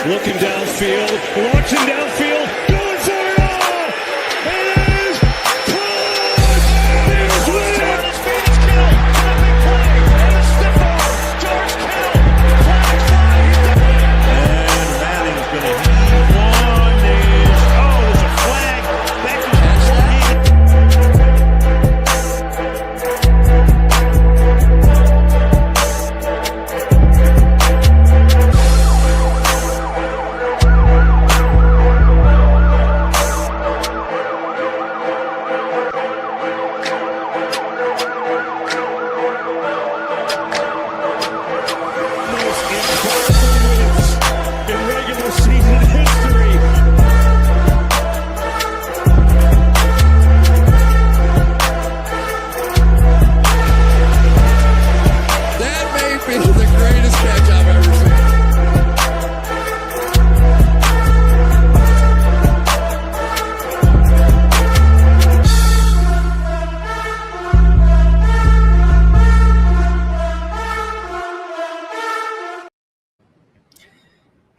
looking downfield, launching downfield, going for it all. It is close. There's Williams. It's Kittle. A big play. And a stiff arm. George Kittle. Flag fly. And Manning's going to heave one. There's a flag. That just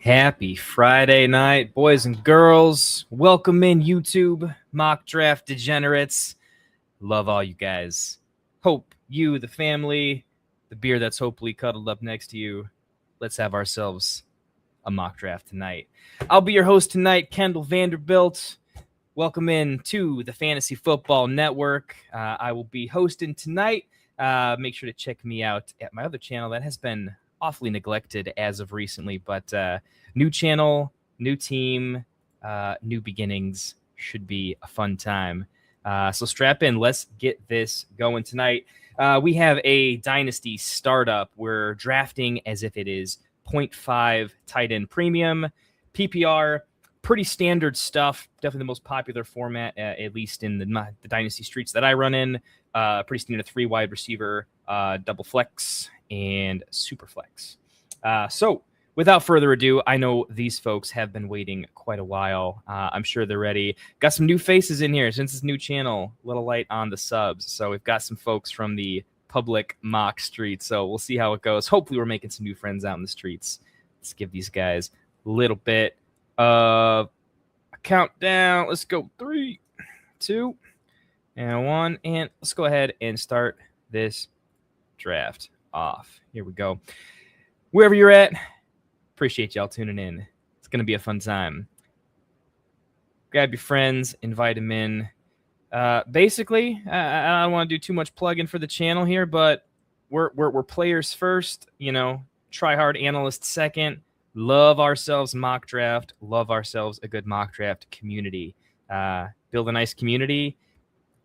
Happy Friday night, boys and girls. Welcome in YouTube, mock draft degenerates. Love all you guys. Hope you, the family, the beer that's hopefully cuddled up next to you. Let's have ourselves a mock draft tonight. I'll be your host tonight, Kendall VanDerBilt. Welcome in to the Fantasy Football Network. I will be hosting tonight. Make sure to check me out at my other channel that has been awfully neglected as of recently, but new channel, new team, new beginnings. Should be a fun time. So strap in. Let's get this going tonight. We have a Dynasty Startup. We're drafting as if it is 0.5 tight end premium. PPR, pretty standard stuff. Definitely the most popular format, at least in the Dynasty streets that I run in. Pretty standard 3 wide receiver, double flex, and Super-Flex. So without further ado, I know these folks have been waiting quite a while. I'm sure they're ready. Got some new faces in here since it's new channel. A little light on the subs. So we've got some folks from the public mock street. So we'll see how it goes. Hopefully we're making some new friends out in the streets. Let's give these guys a little bit of a countdown. Let's go 3, 2, and 1. And let's go ahead and start this draft off. Here we go. Wherever you're at, appreciate y'all tuning in. It's going to be a fun time. Grab your friends, invite them in. Basically, I don't want to do too much plugging for the channel here, but we're players first, try hard analysts second. Love ourselves mock draft. Love ourselves a good mock draft community. Build a nice community.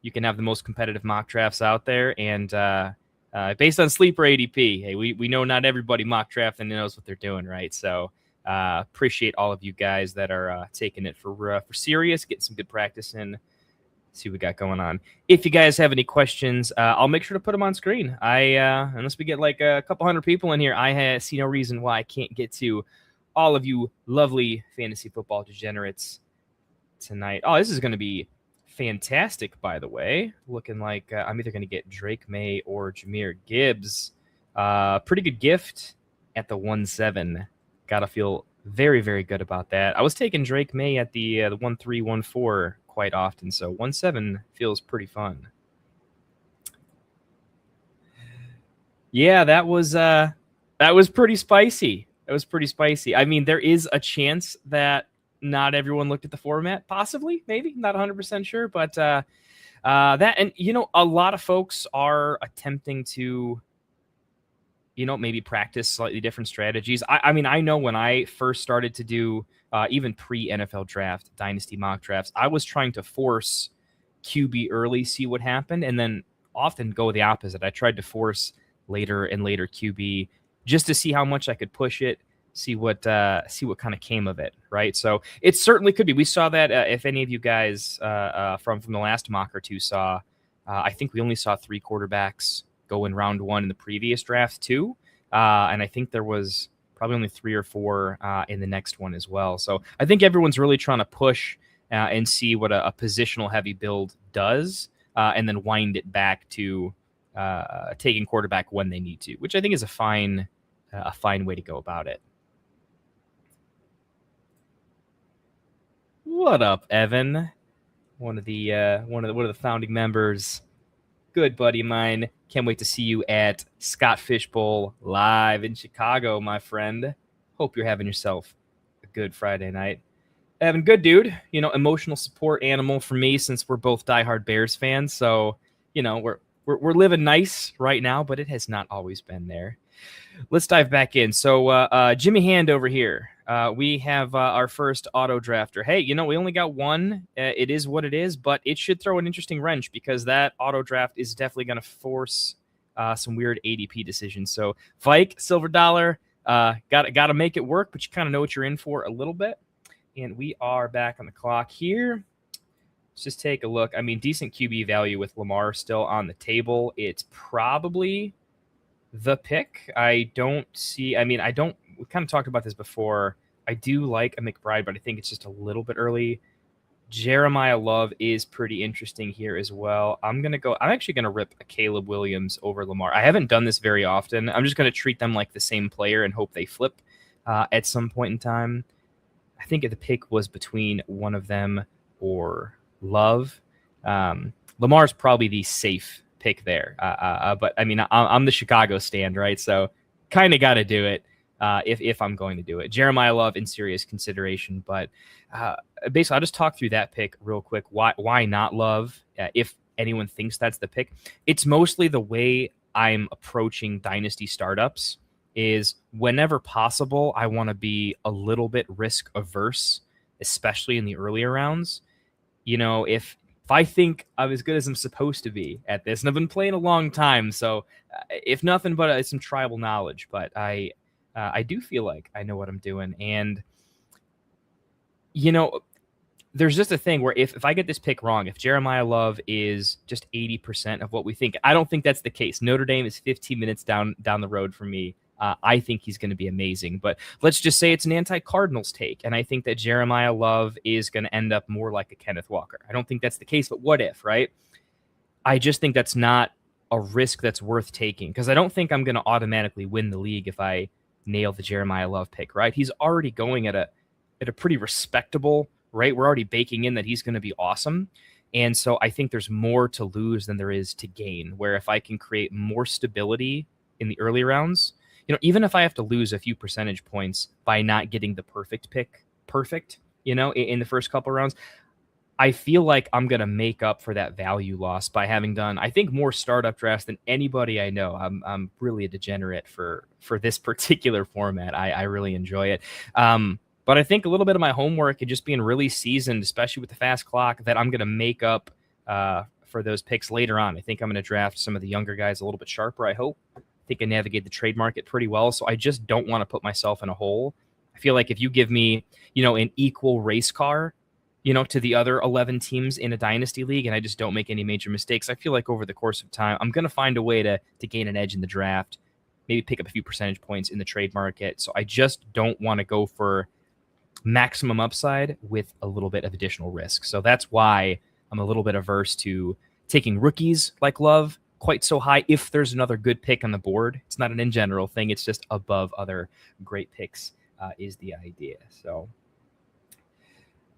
You can have the most competitive mock drafts out there, and based on sleeper ADP, hey, we know not everybody mock draft and knows what they're doing, right? So appreciate all of you guys that are taking it for serious, getting some good practice in. See what we got going on. If you guys have any questions, I'll make sure to put them on screen. Unless we get like a couple hundred people in here, I see no reason why I can't get to all of you lovely fantasy football degenerates tonight. Oh, this is going to be fantastic, by the way. Looking like I'm either going to get Drake May or Jahmyr Gibbs. Pretty good gift at the 1-7. Gotta feel very, very good about that. I was taking Drake May at the 1-3, 1-4 quite often, so 1-7 feels pretty fun. Yeah, that was pretty spicy. It was pretty spicy. I mean, there is a chance that not everyone looked at the format, possibly, maybe, not 100% sure, but that, and a lot of folks are attempting to, maybe practice slightly different strategies. I mean, I know when I first started to do even pre-NFL draft, dynasty mock drafts, I was trying to force QB early, see what happened, and then often go the opposite. I tried to force later and later QB just to see how much I could push it, see what kind of came of it, right? So it certainly could be. We saw that if any of you guys from the last mock or two saw, I think we only saw 3 quarterbacks go in round 1 in the previous draft too, and I think there was probably only 3 or 4 in the next one as well. So I think everyone's really trying to push and see what a positional heavy build does, and then wind it back to taking quarterback when they need to, which I think is a fine way to go about it. What up, Evan? One of the founding members. Good buddy of mine. Can't wait to see you at Scott Fish Bowl live in Chicago, my friend. Hope you're having yourself a good Friday night. Evan, good dude. Emotional support animal for me since we're both diehard Bears fans. So, we're living nice right now, but it has not always been there. Let's dive back in. So, Jimmy Hand over here. We have our first auto drafter. Hey, we only got one. It is what it is, but it should throw an interesting wrench because that auto draft is definitely going to force some weird ADP decisions. So, Vike, Silver Dollar, got to make it work, but you kind of know what you're in for a little bit. And we are back on the clock here. Let's just take a look. I mean, decent QB value with Lamar still on the table. It's probably the pick. We kind of talked about this before. I do like a McBride, but I think it's just a little bit early. Jeremiah Love is pretty interesting here as well. I'm actually going to rip a Caleb Williams over Lamar. I haven't done this very often. I'm just going to treat them like the same player and hope they flip at some point in time. I think the pick was between one of them or Love. Lamar's probably the safe pick there. But I mean, I'm the Chicago stand, right? So kind of got to do it if I'm going to do it. Jeremiah Love in serious consideration, but basically I'll just talk through that pick real quick. Why not Love? If anyone thinks that's the pick, it's mostly the way I'm approaching dynasty startups is whenever possible, I want to be a little bit risk averse, especially in the earlier rounds. If I think I'm as good as I'm supposed to be at this, and I've been playing a long time, so if nothing but some tribal knowledge, but I do feel like I know what I'm doing. And, there's just a thing where if I get this pick wrong, if Jeremiah Love is just 80% of what we think, I don't think that's the case. Notre Dame is 15 minutes down the road from me. I think he's going to be amazing, but let's just say it's an anti-Cardinals take, and I think that Jeremiah Love is going to end up more like a Kenneth Walker. I don't think that's the case, but what if, right? I just think that's not a risk that's worth taking because I don't think I'm going to automatically win the league if I nail the Jeremiah Love pick, right? He's already going at a pretty respectable rate. We're already baking in that he's going to be awesome. And so I think there's more to lose than there is to gain, where if I can create more stability in the early rounds, even if I have to lose a few percentage points by not getting the perfect pick, in the first couple rounds, I feel like I'm going to make up for that value loss by having done, I think, more startup drafts than anybody I know. I'm really a degenerate for this particular format. I really enjoy it. But I think a little bit of my homework and just being really seasoned, especially with the fast clock, that I'm going to make up for those picks later on. I think I'm going to draft some of the younger guys a little bit sharper, I hope. I think I navigate the trade market pretty well, so I just don't want to put myself in a hole. I feel like if you give me, an equal race car, to the other 11 teams in a dynasty league, and I just don't make any major mistakes, I feel like over the course of time, I'm going to find a way to gain an edge in the draft, maybe pick up a few percentage points in the trade market. So I just don't want to go for maximum upside with a little bit of additional risk. So that's why I'm a little bit averse to taking rookies like Love quite so high if there's another good pick on the board. It's not an in general thing. It's just above other great picks is the idea. So,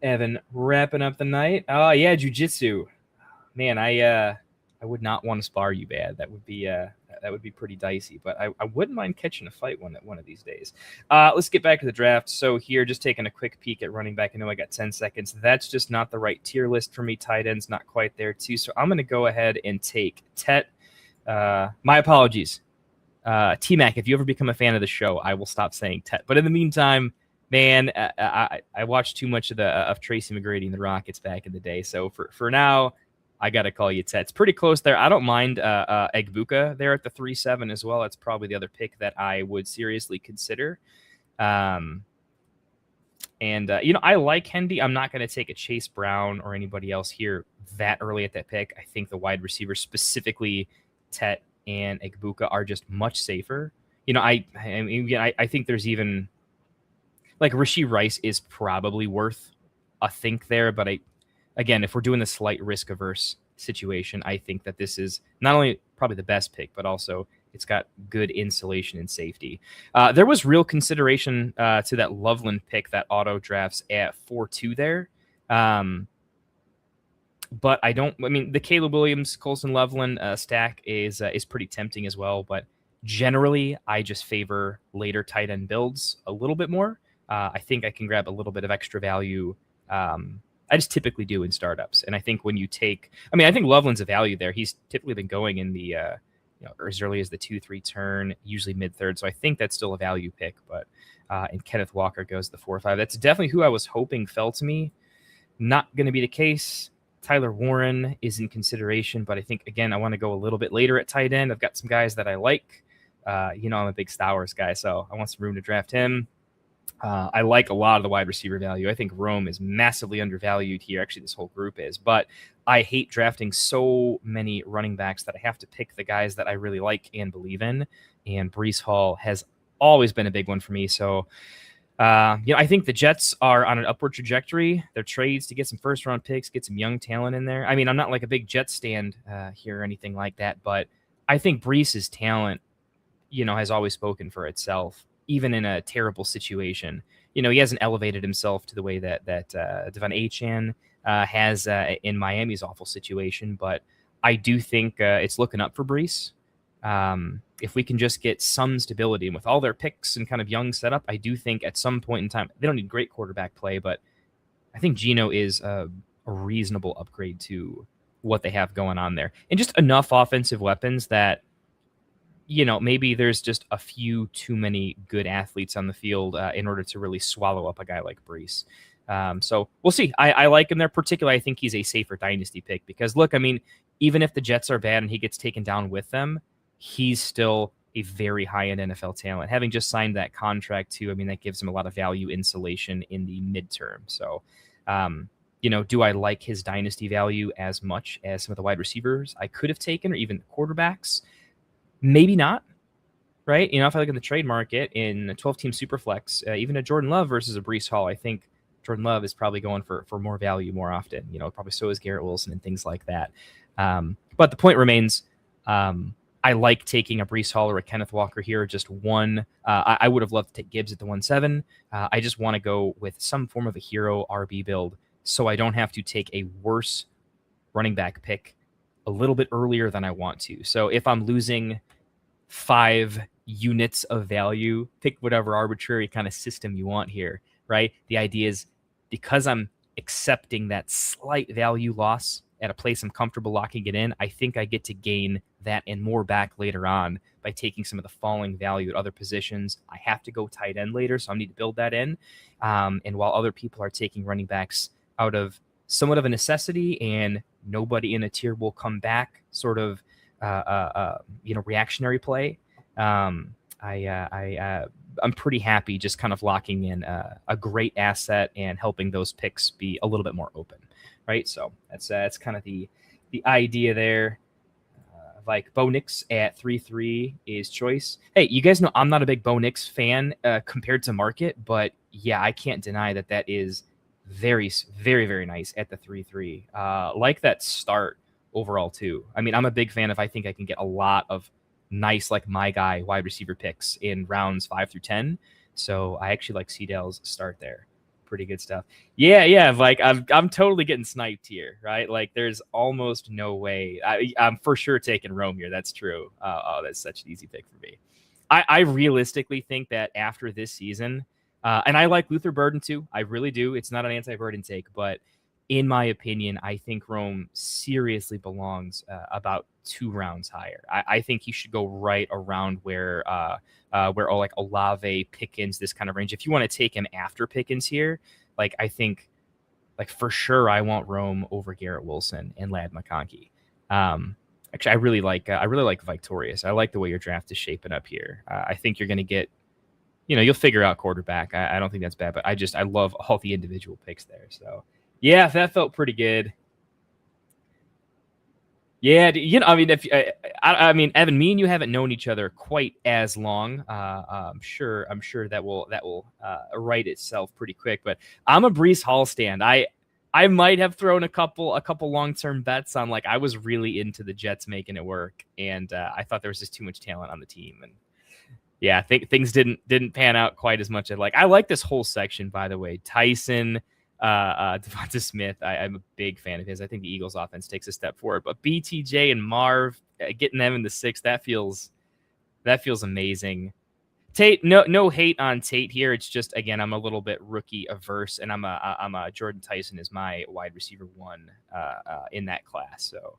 Evan, wrapping up the night. Oh, yeah, jiu-jitsu. Man, I would not want to spar you bad. That would be pretty dicey, but I wouldn't mind catching a fight one of these days. Let's get back to the draft. So here, just taking a quick peek at running back. I know I got 10 seconds. That's just not the right tier list for me. Tight ends, not quite there too. So I'm going to go ahead and take Tet. My apologies. T-Mac, if you ever become a fan of the show, I will stop saying Tet. But in the meantime, man, I watched too much of Tracy McGrady and the Rockets back in the day. So for now, I got to call you Tet. It's pretty close there. I don't mind Egbuka there at the 3-7 as well. That's probably the other pick that I would seriously consider. I like Hendy. I'm not going to take a Chase Brown or anybody else here that early at that pick. I think the wide receivers, specifically Tet and Egbuka, are just much safer. I think there's even like Rashee Rice is probably worth a think there, but again, if we're doing the slight risk averse situation, I think that this is not only probably the best pick, but also it's got good insulation and safety. There was real consideration to that Loveland pick that auto drafts at 4-2 there. But I mean, the Caleb Williams, Colson Loveland stack is pretty tempting as well. But generally, I just favor later tight end builds a little bit more. I think I can grab a little bit of extra value. I just typically do in startups. And I think when you take, I mean, I think Loveland's a value there. He's typically been going in the, as early as the 2-3 turn, usually mid-third. So I think that's still a value pick. But and Kenneth Walker goes the 4-5. That's definitely who I was hoping fell to me. Not going to be the case. Tyler Warren is in consideration, but I think, again, I want to go a little bit later at tight end. I've got some guys that I like. I'm a big Stowers guy, so I want some room to draft him. I like a lot of the wide receiver value. I think Rome is massively undervalued here. Actually, this whole group is. But I hate drafting so many running backs that I have to pick the guys that I really like and believe in. And Breece Hall has always been a big one for me. So, I think the Jets are on an upward trajectory. Their trades to get some first-round picks, get some young talent in there. I mean, I'm not like a big Jets stand here or anything like that, but I think Breece's talent, has always spoken for itself, even in a terrible situation. He hasn't elevated himself to the way that Devon Achane has in Miami's awful situation, but I do think it's looking up for Breece. If we can just get some stability, and with all their picks and kind of young setup, I do think at some point in time, they don't need great quarterback play, but I think Geno is a reasonable upgrade to what they have going on there. And just enough offensive weapons that, maybe there's just a few too many good athletes on the field in order to really swallow up a guy like Breece. So we'll see. I like him there. Particularly, I think he's a safer dynasty pick because, look, I mean, even if the Jets are bad and he gets taken down with them, he's still a very high-end NFL talent. Having just signed that contract, too, I mean, that gives him a lot of value insulation in the midterm. So, do I like his dynasty value as much as some of the wide receivers I could have taken or even quarterbacks? Maybe not, right? If I look in the trade market in a 12-team Super-Flex, even a Jordan Love versus a Breece Hall, I think Jordan Love is probably going for more value more often. Probably so is Garrett Wilson and things like that. But the point remains, I like taking a Breece Hall or a Kenneth Walker here. Just one. I would have loved to take Gibbs at the 1-7. I just want to go with some form of a hero RB build so I don't have to take a worse running back pick a little bit earlier than I want to. So if I'm losing 5 units of value, pick whatever arbitrary kind of system you want here, right? The idea is because I'm accepting that slight value loss at a place I'm comfortable locking it in, I think I get to gain that and more back later on by taking some of the falling value at other positions. I have to go tight end later, so I need to build that in. And while other people are taking running backs out of somewhat of a necessity and nobody in a tier will come back sort of, reactionary play, I'm pretty happy just kind of locking in a great asset and helping those picks be a little bit more open. Right, so that's kind of the idea there. Like Bo Nix at 3-3 is choice. Hey, you guys know I'm not a big Bo Nix fan compared to market, but yeah, I can't deny that is very, very, very nice at the 3-3. Like that start overall too. I mean, I'm a big fan if I think I can get a lot of nice, like my guy wide receiver picks in rounds 5 through 10. So I actually like Seedale's start there. Pretty good stuff. Yeah. Like I'm totally getting sniped here, right? Like there's almost no way. I'm for sure taking Rome here. That's true. That's such an easy pick for me. I realistically think that after this season, and I like Luther Burden too. I really do. It's not an anti-Burden take, but in my opinion, I think Rome seriously belongs about 2 rounds higher. I think he should go right around where like Olave, Pickens, this kind of range. If you want to take him after Pickens here, like I think, like for sure, I want Rome over Garrett Wilson and Ladd McConkey. Actually, I really like Victorious. I like the way your draft is shaping up here. I think you're going to get, you'll figure out quarterback. I don't think that's bad, but I love all the individual picks there. So yeah, that felt pretty good. Yeah, I mean, Evan, me and you haven't known each other quite as long. I'm sure that will right itself pretty quick. But I'm a Breece Hall stand. I might have thrown a couple long-term bets on, like, I was really into the Jets making it work, and I thought there was just too much talent on the team, and yeah, I think things didn't pan out quite as much as like. I like this whole section, by the way. Tyson, Devonta Smith, I'm a big fan of his. I think the Eagles offense takes a step forward. But BTJ and Marv, getting them in the 6, that feels amazing. Tate, no hate on Tate here. It's just, again, I'm a little bit rookie averse, and I'm a Jordan Tyson is my wide receiver 1 in that class. So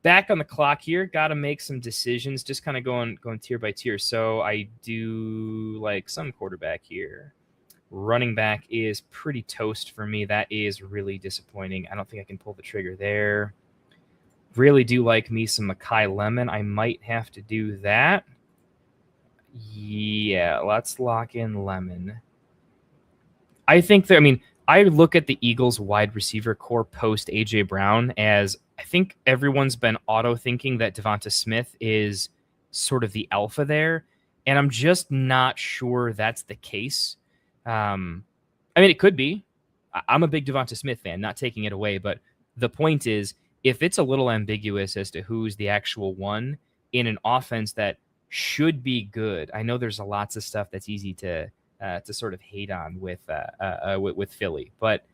back on the clock here, got to make some decisions, just kind of going tier by tier. So I do like some quarterback here. Running back is pretty toast for me. That is really disappointing. I don't think I can pull the trigger there. Really do like me some Mekhi Lemon. I might have to do that. Yeah, let's lock in Lemon. I think that, I look at the Eagles wide receiver core post AJ Brown as, I think everyone's been auto thinking that Devonta Smith is sort of the alpha there. And I'm just not sure that's the case. It could be. I'm a big Devonta Smith fan, not taking it away. But the point is, if it's a little ambiguous as to who's the actual one in an offense that should be good, I know there's lots of stuff that's easy to sort of hate on with Philly, but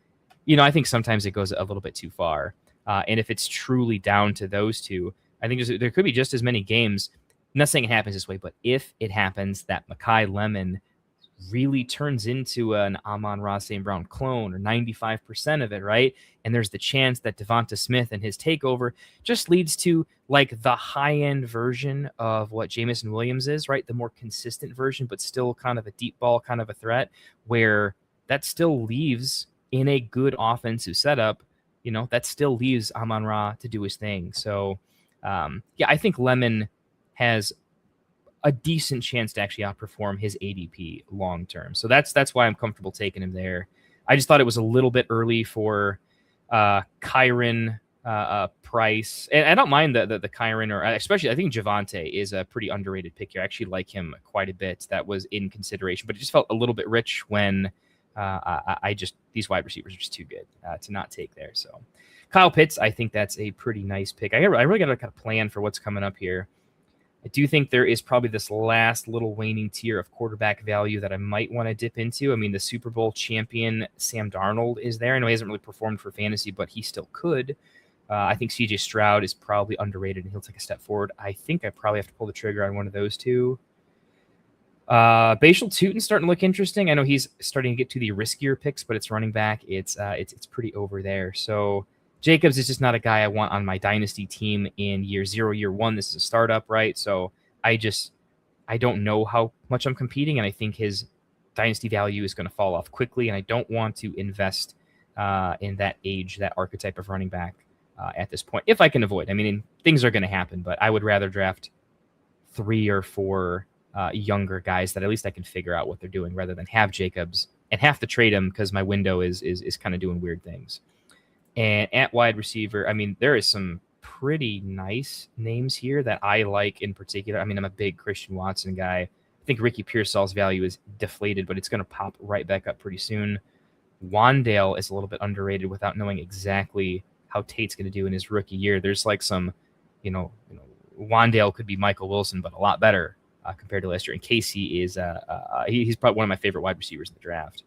I think sometimes it goes a little bit too far. And if it's truly down to those two, I think there could be just as many games. I'm not saying it happens this way, but if it happens that Mekhi Lemon really turns into an Amon-Ra St. Brown clone, or 95% of it, right? And there's the chance that Devonta Smith and his takeover just leads to like the high-end version of what Jameson Williams is, right? The more consistent version, but still kind of a deep ball kind of a threat, where that still leaves in a good offensive setup, that still leaves Amon-Ra to do his thing. So, I think Lemon has a decent chance to actually outperform his ADP long term. So that's why I'm comfortable taking him there. I just thought it was a little bit early for Kyron Price. And I don't mind the Kyron, or especially I think Javonte is a pretty underrated pick here. I actually like him quite a bit. That was in consideration, but it just felt a little bit rich when these wide receivers are just too good to not take there. So Kyle Pitts, I think that's a pretty nice pick. I really got to kind of plan for what's coming up here. I do think there is probably this last little waning tier of quarterback value that I might want to dip into. The Super Bowl champion Sam Darnold is there. I know he hasn't really performed for fantasy, but he still could. I think CJ Stroud is probably underrated, and he'll take a step forward. I think I probably have to pull the trigger on one of those two. Bashal Tutin's starting to look interesting. I know he's starting to get to the riskier picks, but it's running back. It's pretty over there. So Jacobs is just not a guy I want on my dynasty team in year 0, year 1. This is a startup, right? So I don't know how much I'm competing, and I think his dynasty value is going to fall off quickly, and I don't want to invest in that age, that archetype of running back at this point, if I can avoid. Things are going to happen, but I would rather draft 3 or 4 younger guys that at least I can figure out what they're doing, rather than have Jacobs and have to trade him because my window is kind of doing weird things. And at wide receiver, there is some pretty nice names here that I like in particular. I'm a big Christian Watson guy. I think Ricky Pearsall's value is deflated, but it's going to pop right back up pretty soon. Wandale is a little bit underrated without knowing exactly how Tate's going to do in his rookie year. There's like some, Wandale could be Michael Wilson, but a lot better compared to last year. And Casey is he's probably one of my favorite wide receivers in the draft.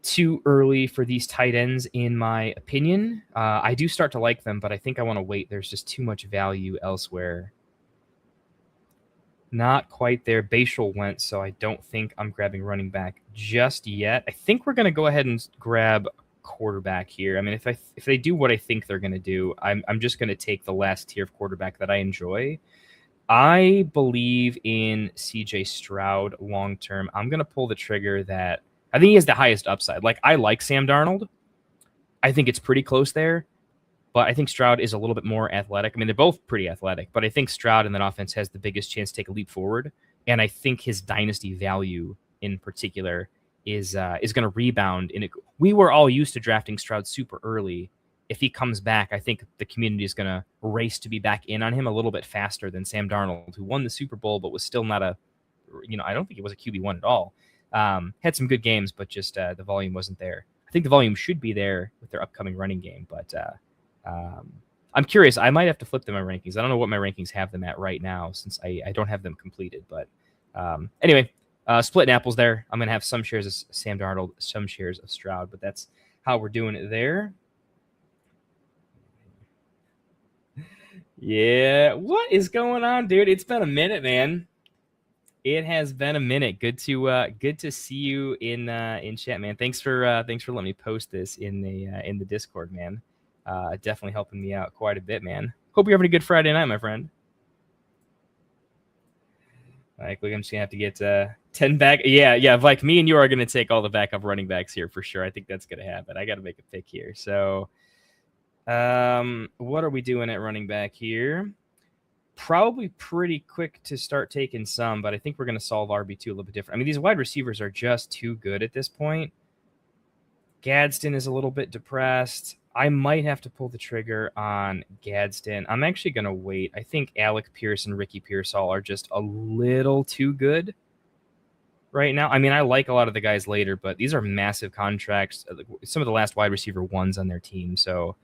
Too early for these tight ends, in my opinion. I do start to like them, but I think I want to wait. There's just too much value elsewhere. Not quite there. Bashal went, so I don't think I'm grabbing running back just yet. I think we're going to go ahead and grab quarterback here. If they do what I think they're going to do, I'm just going to take the last tier of quarterback that I enjoy. I believe in CJ Stroud long term. I'm going to pull the trigger that I think he has the highest upside. Like, I like Sam Darnold. I think it's pretty close there, but I think Stroud is a little bit more athletic. They're both pretty athletic, but I think Stroud in that offense has the biggest chance to take a leap forward. And I think his dynasty value in particular is going to rebound. We were all used to drafting Stroud super early. If he comes back, I think the community is going to race to be back in on him a little bit faster than Sam Darnold, who won the Super Bowl, but was still not I don't think it was a QB1 at all. Had some good games, but just the volume wasn't there. I think the volume should be there with their upcoming running game, but I'm curious. I might have to flip them my rankings. I don't know what my rankings have them at right now, since I don't have them completed. But anyway, Splitting apples there. I'm going to have some shares of Sam Darnold, some shares of Stroud, but that's how we're doing it there. Yeah, what is going on, dude? It's been a minute, man. It has been a minute. Good to see you in chat, man. Thanks for letting me post this in the Discord, man. Definitely helping me out quite a bit, man. Hope you're having a good Friday night, my friend. Like, look, I'm just gonna have to get 10 back. Yeah. Like, me and you are gonna take all the backup running backs here for sure. I think that's gonna happen. I got to make a pick here. So, what are we doing at running back here? Probably pretty quick to start taking some, but I think we're gonna solve RB2 a little bit different. I mean, these wide receivers are just too good at this point. Gadsden is a little bit depressed. I might have to pull the trigger on Gadsden. I'm actually going to wait. I think Alec Pierce and Ricky Pearsall are just a little too good right now. I mean, I like a lot of the guys later, but these are massive contracts. Some of the last wide receiver ones on their team. So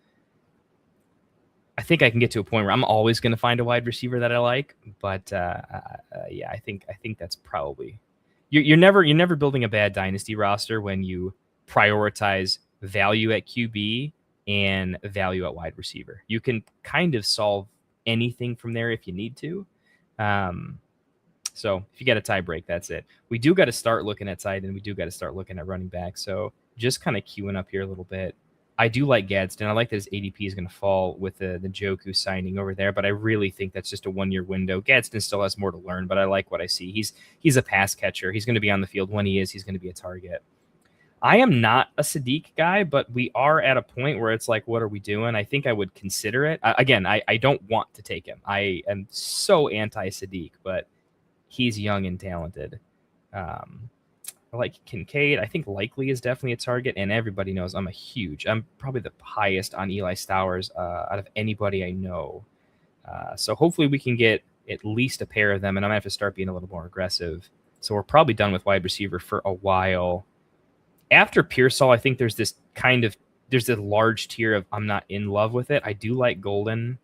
I think I can get to a point where I'm always going to find a wide receiver that I like. But yeah, I think that's probably you're never building a bad dynasty roster when you prioritize value at QB and value at wide receiver. You can kind of solve anything from there if you need to. So if you get a tie break, that's it. We do got to start looking at tight end. We do got to start looking at running back. So just kind of queuing up here a little bit. I do like Gadsden. I like that his ADP is going to fall with the Njoku signing over there, but I really think that's just a one-year window. Gadsden still has more to learn, but I like what I see. He's a pass catcher. He's going to be on the field. When he is, he's going to be a target. I am not a Sadiq guy, but we are at a point where it's like, what are we doing? I think I would consider it. Again, I don't want to take him. I am so anti-Sadiq, but he's young and talented. I like Kincaid. I think Likely is definitely a target, and everybody knows I'm probably the highest on Eli Stowers out of anybody I know. So hopefully we can get at least a pair of them, and I'm going to have to start being a little more aggressive. So we're probably done with wide receiver for a while. After Pearsall, I think there's this large tier of I'm not in love with it. I do like Golden,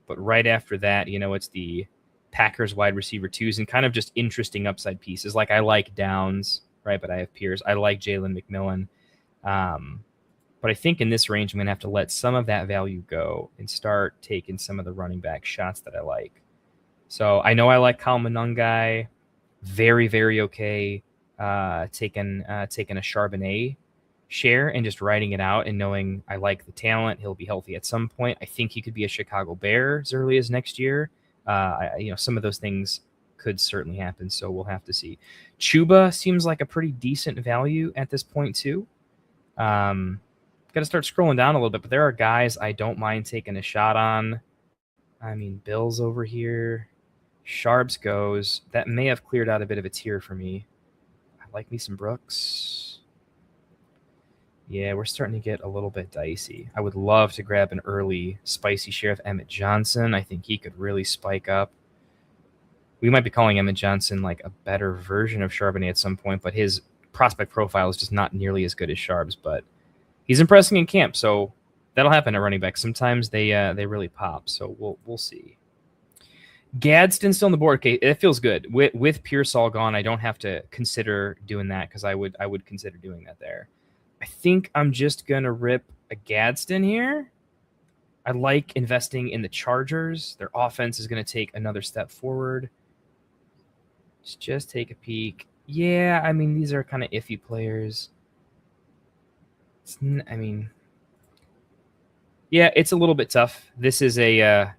but right after that, it's the Packers wide receiver twos and kind of just interesting upside pieces. Like I like Downs, right? But I have Pierce. I like Jalen McMillan. But I think in this range, I'm going to have to let some of that value go and start taking some of the running back shots that I like. So I know I like Kyle Monangai. Very, very okay. Taking a Charbonnet share and just writing it out and knowing I like the talent. He'll be healthy at some point. I think he could be a Chicago Bear as early as next year. Some of those things could certainly happen, so we'll have to see. Chuba seems like a pretty decent value at this point too. Got to start scrolling down a little bit, but there are guys I don't mind taking a shot on. I mean, Bill's over here. Sharps goes. That may have cleared out a bit of a tier for me. Like me some Brooks. Yeah, we're starting to get a little bit dicey. I would love to grab an early spicy share of Emmett Johnson. I think he could really spike up. We might be calling Emmett Johnson like a better version of Charbonnet at some point, but his prospect profile is just not nearly as good as Sharp's, but he's impressing in camp, so that'll happen at running back. Sometimes they really pop, so we'll see. Gadsden still on the board. Okay, it feels good. With Pearsall gone, I don't have to consider doing that because I would consider doing that there. I think I'm just gonna rip a Gadsden here. I like investing in the Chargers. Their offense is gonna take another step forward. Let's just take a peek. Yeah, I mean these are kind of iffy players. Yeah, it's a little bit tough. This is a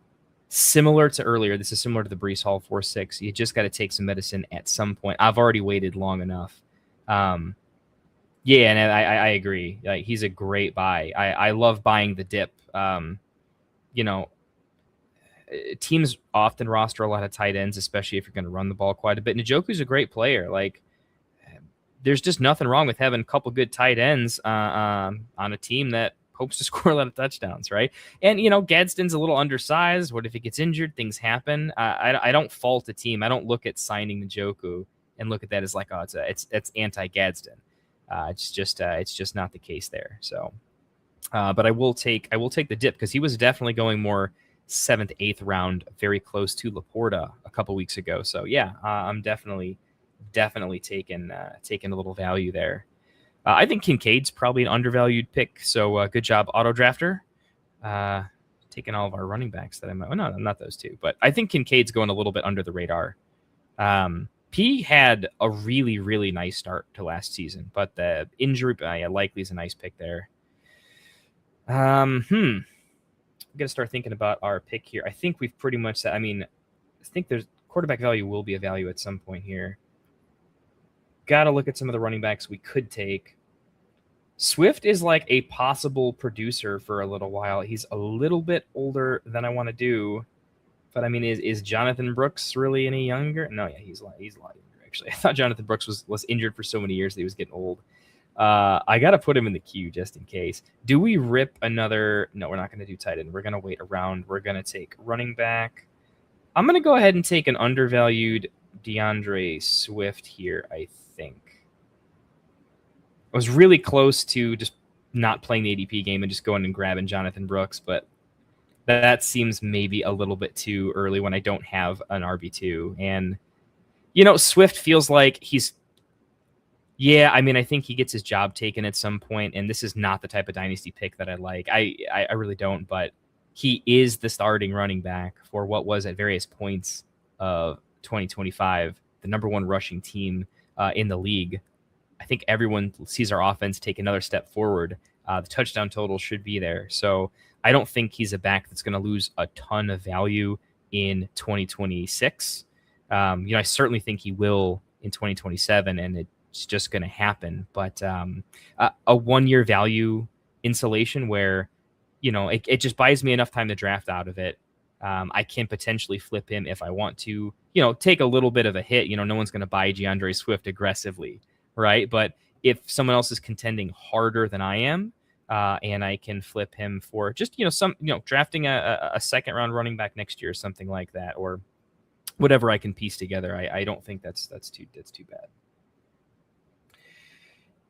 similar to earlier. This is similar to the Breece Hall 4-6. You just got to take some medicine at some point. I've already waited long enough. Yeah, and I agree. Like, he's a great buy. I love buying the dip. Teams often roster a lot of tight ends, especially if you're going to run the ball quite a bit. Njoku's a great player. Like, there's just nothing wrong with having a couple good tight ends on a team that hopes to score a lot of touchdowns, right? And, Gadsden's a little undersized. What if he gets injured? Things happen. I don't fault a team. I don't look at signing Njoku and look at that as like, oh, it's anti-Gadsden. It's just not the case there. So, but I will take the dip because he was definitely going more 7th, 8th round, very close to Laporta a couple weeks ago. So yeah, I'm definitely definitely taken a little value there. I think Kincaid's probably an undervalued pick. So good job, Auto Drafter. Taking all of our running backs that I might. Well, no, not those two, but I think Kincaid's going a little bit under the radar. He had a really, really nice start to last season, but the injury likely is a nice pick there. I'm gonna start thinking about our pick here. I think we've pretty much said. I mean, I think there's quarterback value will be a value at some point here. Got to look at some of the running backs we could take. Swift is like a possible producer for a little while. He's a little bit older than I want to do. But I mean, is Jonathan Brooks really any younger? No, yeah, he's a lot younger, actually. I thought Jonathan Brooks was injured for so many years that he was getting old. I got to put him in the queue just in case. Do we rip another? No, we're not going to do tight end. We're going to wait around. We're going to take running back. I'm going to go ahead and take an undervalued DeAndre Swift here, I think. I was really close to just not playing the ADP game and just going and grabbing Jonathan Brooks, but that seems maybe a little bit too early when I don't have an RB2. And, Swift feels like I think he gets his job taken at some point, and this is not the type of dynasty pick that I like. I really don't, but he is the starting running back for what was at various points of 2025, the number one rushing team in the league. I think everyone sees our offense take another step forward. The touchdown total should be there. So I don't think he's a back that's going to lose a ton of value in 2026. I certainly think he will in 2027, and it's just going to happen. But a 1 year value insulation where, it just buys me enough time to draft out of it. I can potentially flip him if I want to, take a little bit of a hit. No one's going to buy DeAndre Swift aggressively, right? But if someone else is contending harder than I am, and I can flip him for just, drafting a second round running back next year, or something like that, or whatever I can piece together. I don't think that's too bad.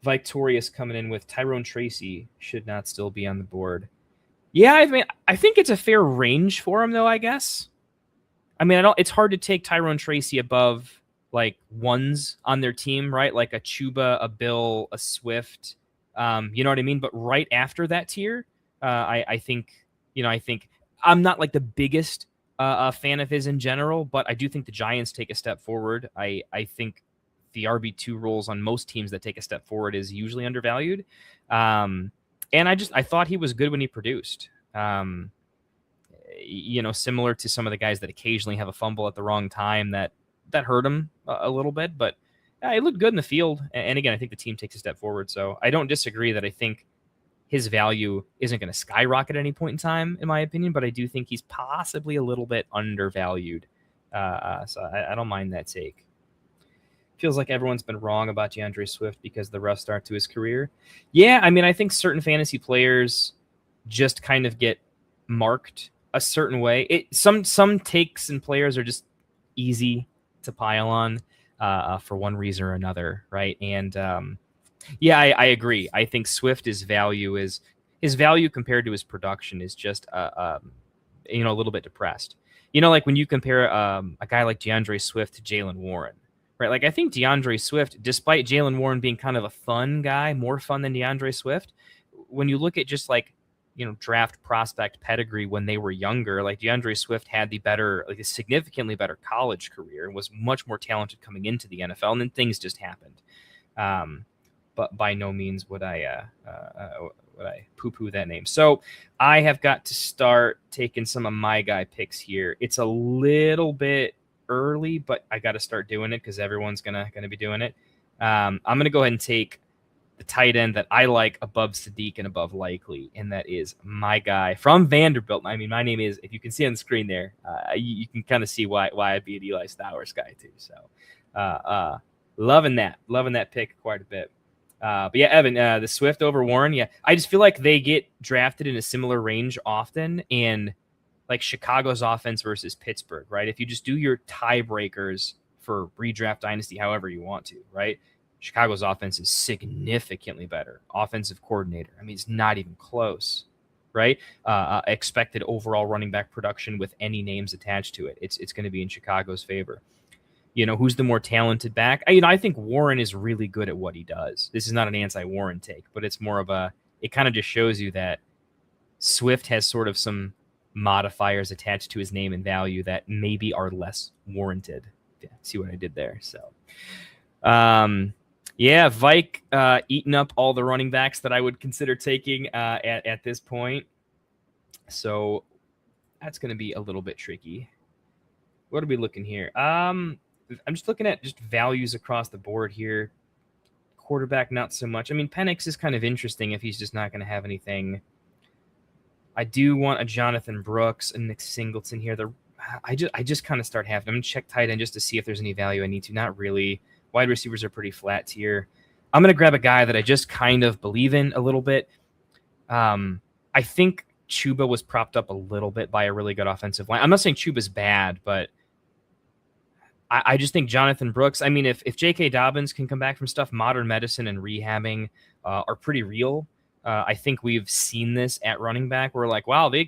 Victorious coming in with Tyrone Tracy should not still be on the board. Yeah, I mean, I think it's a fair range for him, though, I guess. I mean, it's hard to take Tyrone Tracy above like ones on their team, right? Like a Chuba, a Bill, a Swift. You know what I mean? But right after that tier, I think I'm not like the biggest fan of his in general, but I do think the Giants take a step forward. I think the RB2 roles on most teams that take a step forward is usually undervalued. And I thought he was good when he produced. Similar to some of the guys that occasionally have a fumble at the wrong time that hurt him a little bit, but he looked good in the field. And again, I think the team takes a step forward. So I don't disagree that I think his value isn't going to skyrocket at any point in time, in my opinion, but I do think he's possibly a little bit undervalued. So I don't mind that take. Feels like everyone's been wrong about DeAndre Swift because of the rough start to his career. Yeah, I mean, I think certain fantasy players just kind of get marked a certain way. Some takes and players are just easy to pile on for one reason or another, right? And I agree. I think his value compared to his production is just a little bit depressed. Like when you compare a guy like DeAndre Swift to Jaylen Warren. Right, like I think DeAndre Swift, despite Jaylen Warren being kind of a fun guy, more fun than DeAndre Swift, when you look at just like, draft prospect pedigree when they were younger, like DeAndre Swift had a significantly better college career and was much more talented coming into the NFL, and then things just happened. But by no means would I poo-poo that name. So I have got to start taking some of my guy picks here. It's a little bit early, but I got to start doing it because everyone's gonna be doing it. I'm gonna go ahead and take the tight end that I like above Sadiq and above Likely, and that is my guy from Vanderbilt. I mean, my name is, if you can see on the screen there, you can kind of see why I'd be an Eli Stowers guy too. So loving that pick quite a bit. But yeah, Evan, the Swift over Warren. Yeah, I just feel like they get drafted in a similar range often, and like Chicago's offense versus Pittsburgh, right? If you just do your tiebreakers for redraft dynasty, however you want to, right? Chicago's offense is significantly better. Offensive coordinator. I mean, it's not even close, right? Expected overall running back production with any names attached to it. It's going to be in Chicago's favor. who's the more talented back? I think Warren is really good at what he does. This is not an anti-Warren take, but it's more of it kind of just shows you that Swift has sort of some modifiers attached to his name and value that maybe are less warranted. Yeah, see what I did there? So, Vike eating up all the running backs that I would consider taking at this point. So that's going to be a little bit tricky. What are we looking here? I'm just looking at just values across the board here. Quarterback, not so much. I mean, Penix is kind of interesting if he's just not going to have anything. I do want a Jonathan Brooks and Nick Singleton here. I just kind of start having. I'm going to check tight end just to see if there's any value I need to. Not really. Wide receivers are pretty flat tier. I'm going to grab a guy that I just kind of believe in a little bit. I think Chuba was propped up a little bit by a really good offensive line. I'm not saying Chuba's bad, but I just think Jonathan Brooks, I mean, if J.K. Dobbins can come back from stuff, modern medicine and rehabbing are pretty real. I think we've seen this at running back. We're like, wow, they're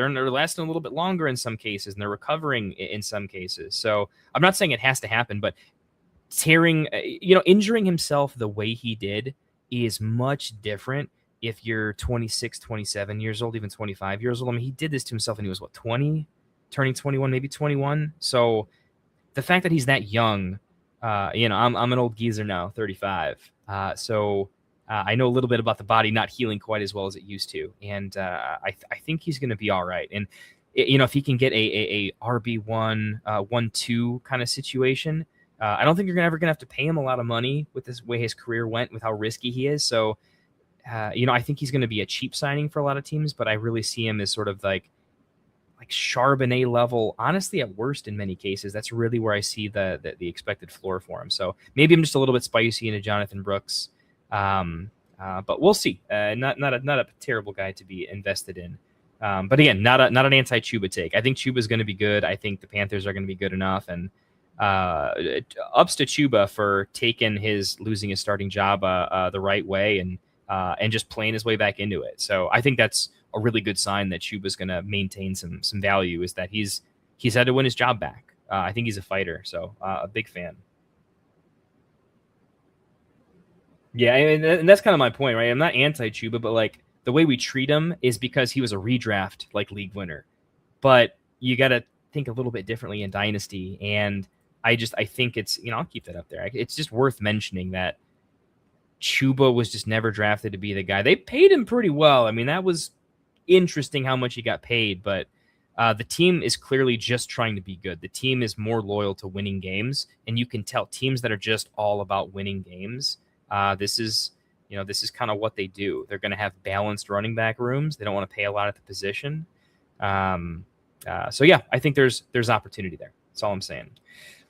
lasting a little bit longer in some cases, and they're recovering in some cases. So I'm not saying it has to happen, but injuring himself the way he did is much different if you're 26, 27 years old, even 25 years old. I mean, he did this to himself and he was, 20? Turning 21, maybe 21? So the fact that he's that young, I'm an old geezer now, 35. I know a little bit about the body not healing quite as well as it used to. And I think he's going to be all right. And, if he can get a RB1, 1-2 kind of situation, I don't think you're ever going to have to pay him a lot of money with this way his career went, with how risky he is. So, I think he's going to be a cheap signing for a lot of teams, but I really see him as sort of like Charbonnet level, honestly, at worst in many cases. That's really where I see the expected floor for him. So maybe I'm just a little bit spicy into Jonathan Brooks, but we'll see. Not a terrible guy to be invested in. But again, not an anti-Chuba take. I think Chuba's going to be good. I think the Panthers are going to be good enough, and ups to Chuba for losing his starting job the right way and just playing his way back into it. So I think that's a really good sign that Chuba's going to maintain some value, is that he's had to win his job back. I think he's a fighter, so a big fan. Yeah, and that's kind of my point, right? I'm not anti-Chuba, but the way we treat him is because he was a redraft league winner. But you got to think a little bit differently in Dynasty, and I think it's, I'll keep that up there. It's just worth mentioning that Chuba was just never drafted to be the guy. They paid him pretty well. I mean, that was interesting how much he got paid, but the team is clearly just trying to be good. The team is more loyal to winning games, and you can tell teams that are just all about winning games. This is kind of what they do. They're going to have balanced running back rooms. They don't want to pay a lot at the position. So yeah, I think there's opportunity there. That's all I'm saying.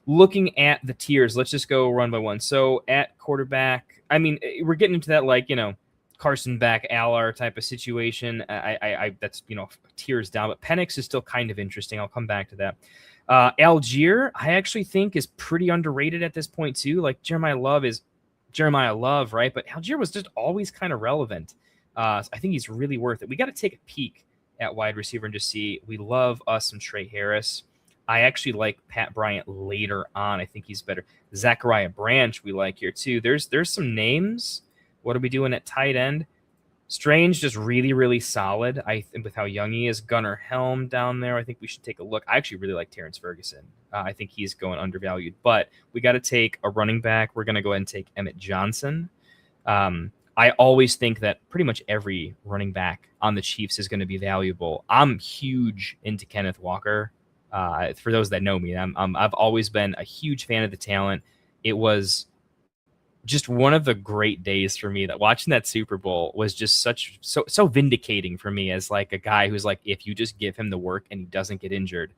Looking at the tiers, let's just go one by one. So at quarterback, I mean, we're getting into that Carson back Aller type of situation. I that's tiers down, but Penix is still kind of interesting. I'll come back to that. Algier, I actually think is pretty underrated at this point too. Jeremiah Love, right? But Algier was just always kind of relevant. So I think he's really worth it. We got to take a peek at wide receiver and just see. We love us some Trey Harris. I actually like Pat Bryant later on. I think he's better. Zachariah Branch we like here too. There's some names. What are we doing at tight end? Strange, just really, really solid. I think with how young he is. Gunnar Helm down there. I think we should take a look. I actually really like Terrence Ferguson. I think he's going undervalued, but we got to take a running back. We're going to go ahead and take Emmett Johnson. I always think that pretty much every running back on the Chiefs is going to be valuable. I'm huge into Kenneth Walker. For those that know me, I've always been a huge fan of the talent. It was just one of the great days for me. That watching that Super Bowl was just so vindicating for me as a guy who's if you just give him the work and he doesn't get injured,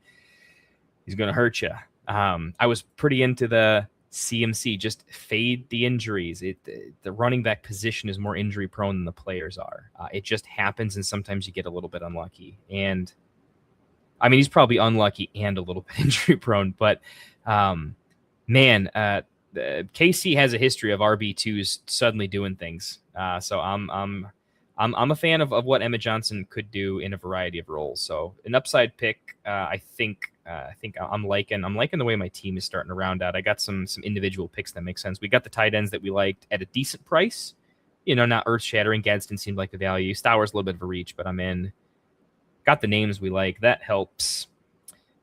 he's going to hurt you. I was pretty into the CMC, just fade the injuries. The running back position is more injury prone than the players are. It just happens, and sometimes you get a little bit unlucky. And I mean, he's probably unlucky and a little bit injury prone, but KC has a history of RB2s suddenly doing things. So I'm I'm a fan of what Emmett Johnson could do in a variety of roles. So an upside pick, I think I'm liking the way my team is starting to round out. I got some individual picks that make sense. We got the tight ends that we liked at a decent price. Not earth shattering. Gadsden seemed like the value. Stowers a little bit of a reach, but I'm in. Got the names we like. That helps.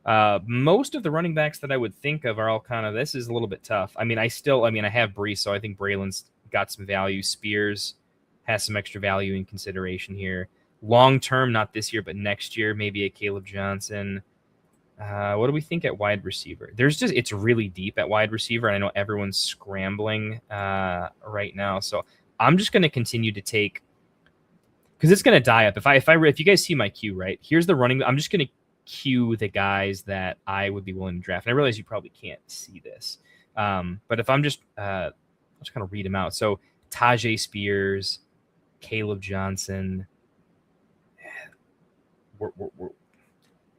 Most of the running backs that I would think of are all kind of, this is a little bit tough. I have Brees, so I think Braylon's got some value. Spears has some extra value in consideration here. Long term, not this year, but next year, maybe a Caleb Johnson. What do we think at wide receiver? It's really deep at wide receiver, and I know everyone's scrambling right now. So I'm just going to continue to take, because it's going to die up. If you guys see my queue, right, here's the running. I'm just going to queue the guys that I would be willing to draft. And I realize you probably can't see this, but if I'm just, I'll just kind of read them out. So Tajay Spears, Caleb Johnson,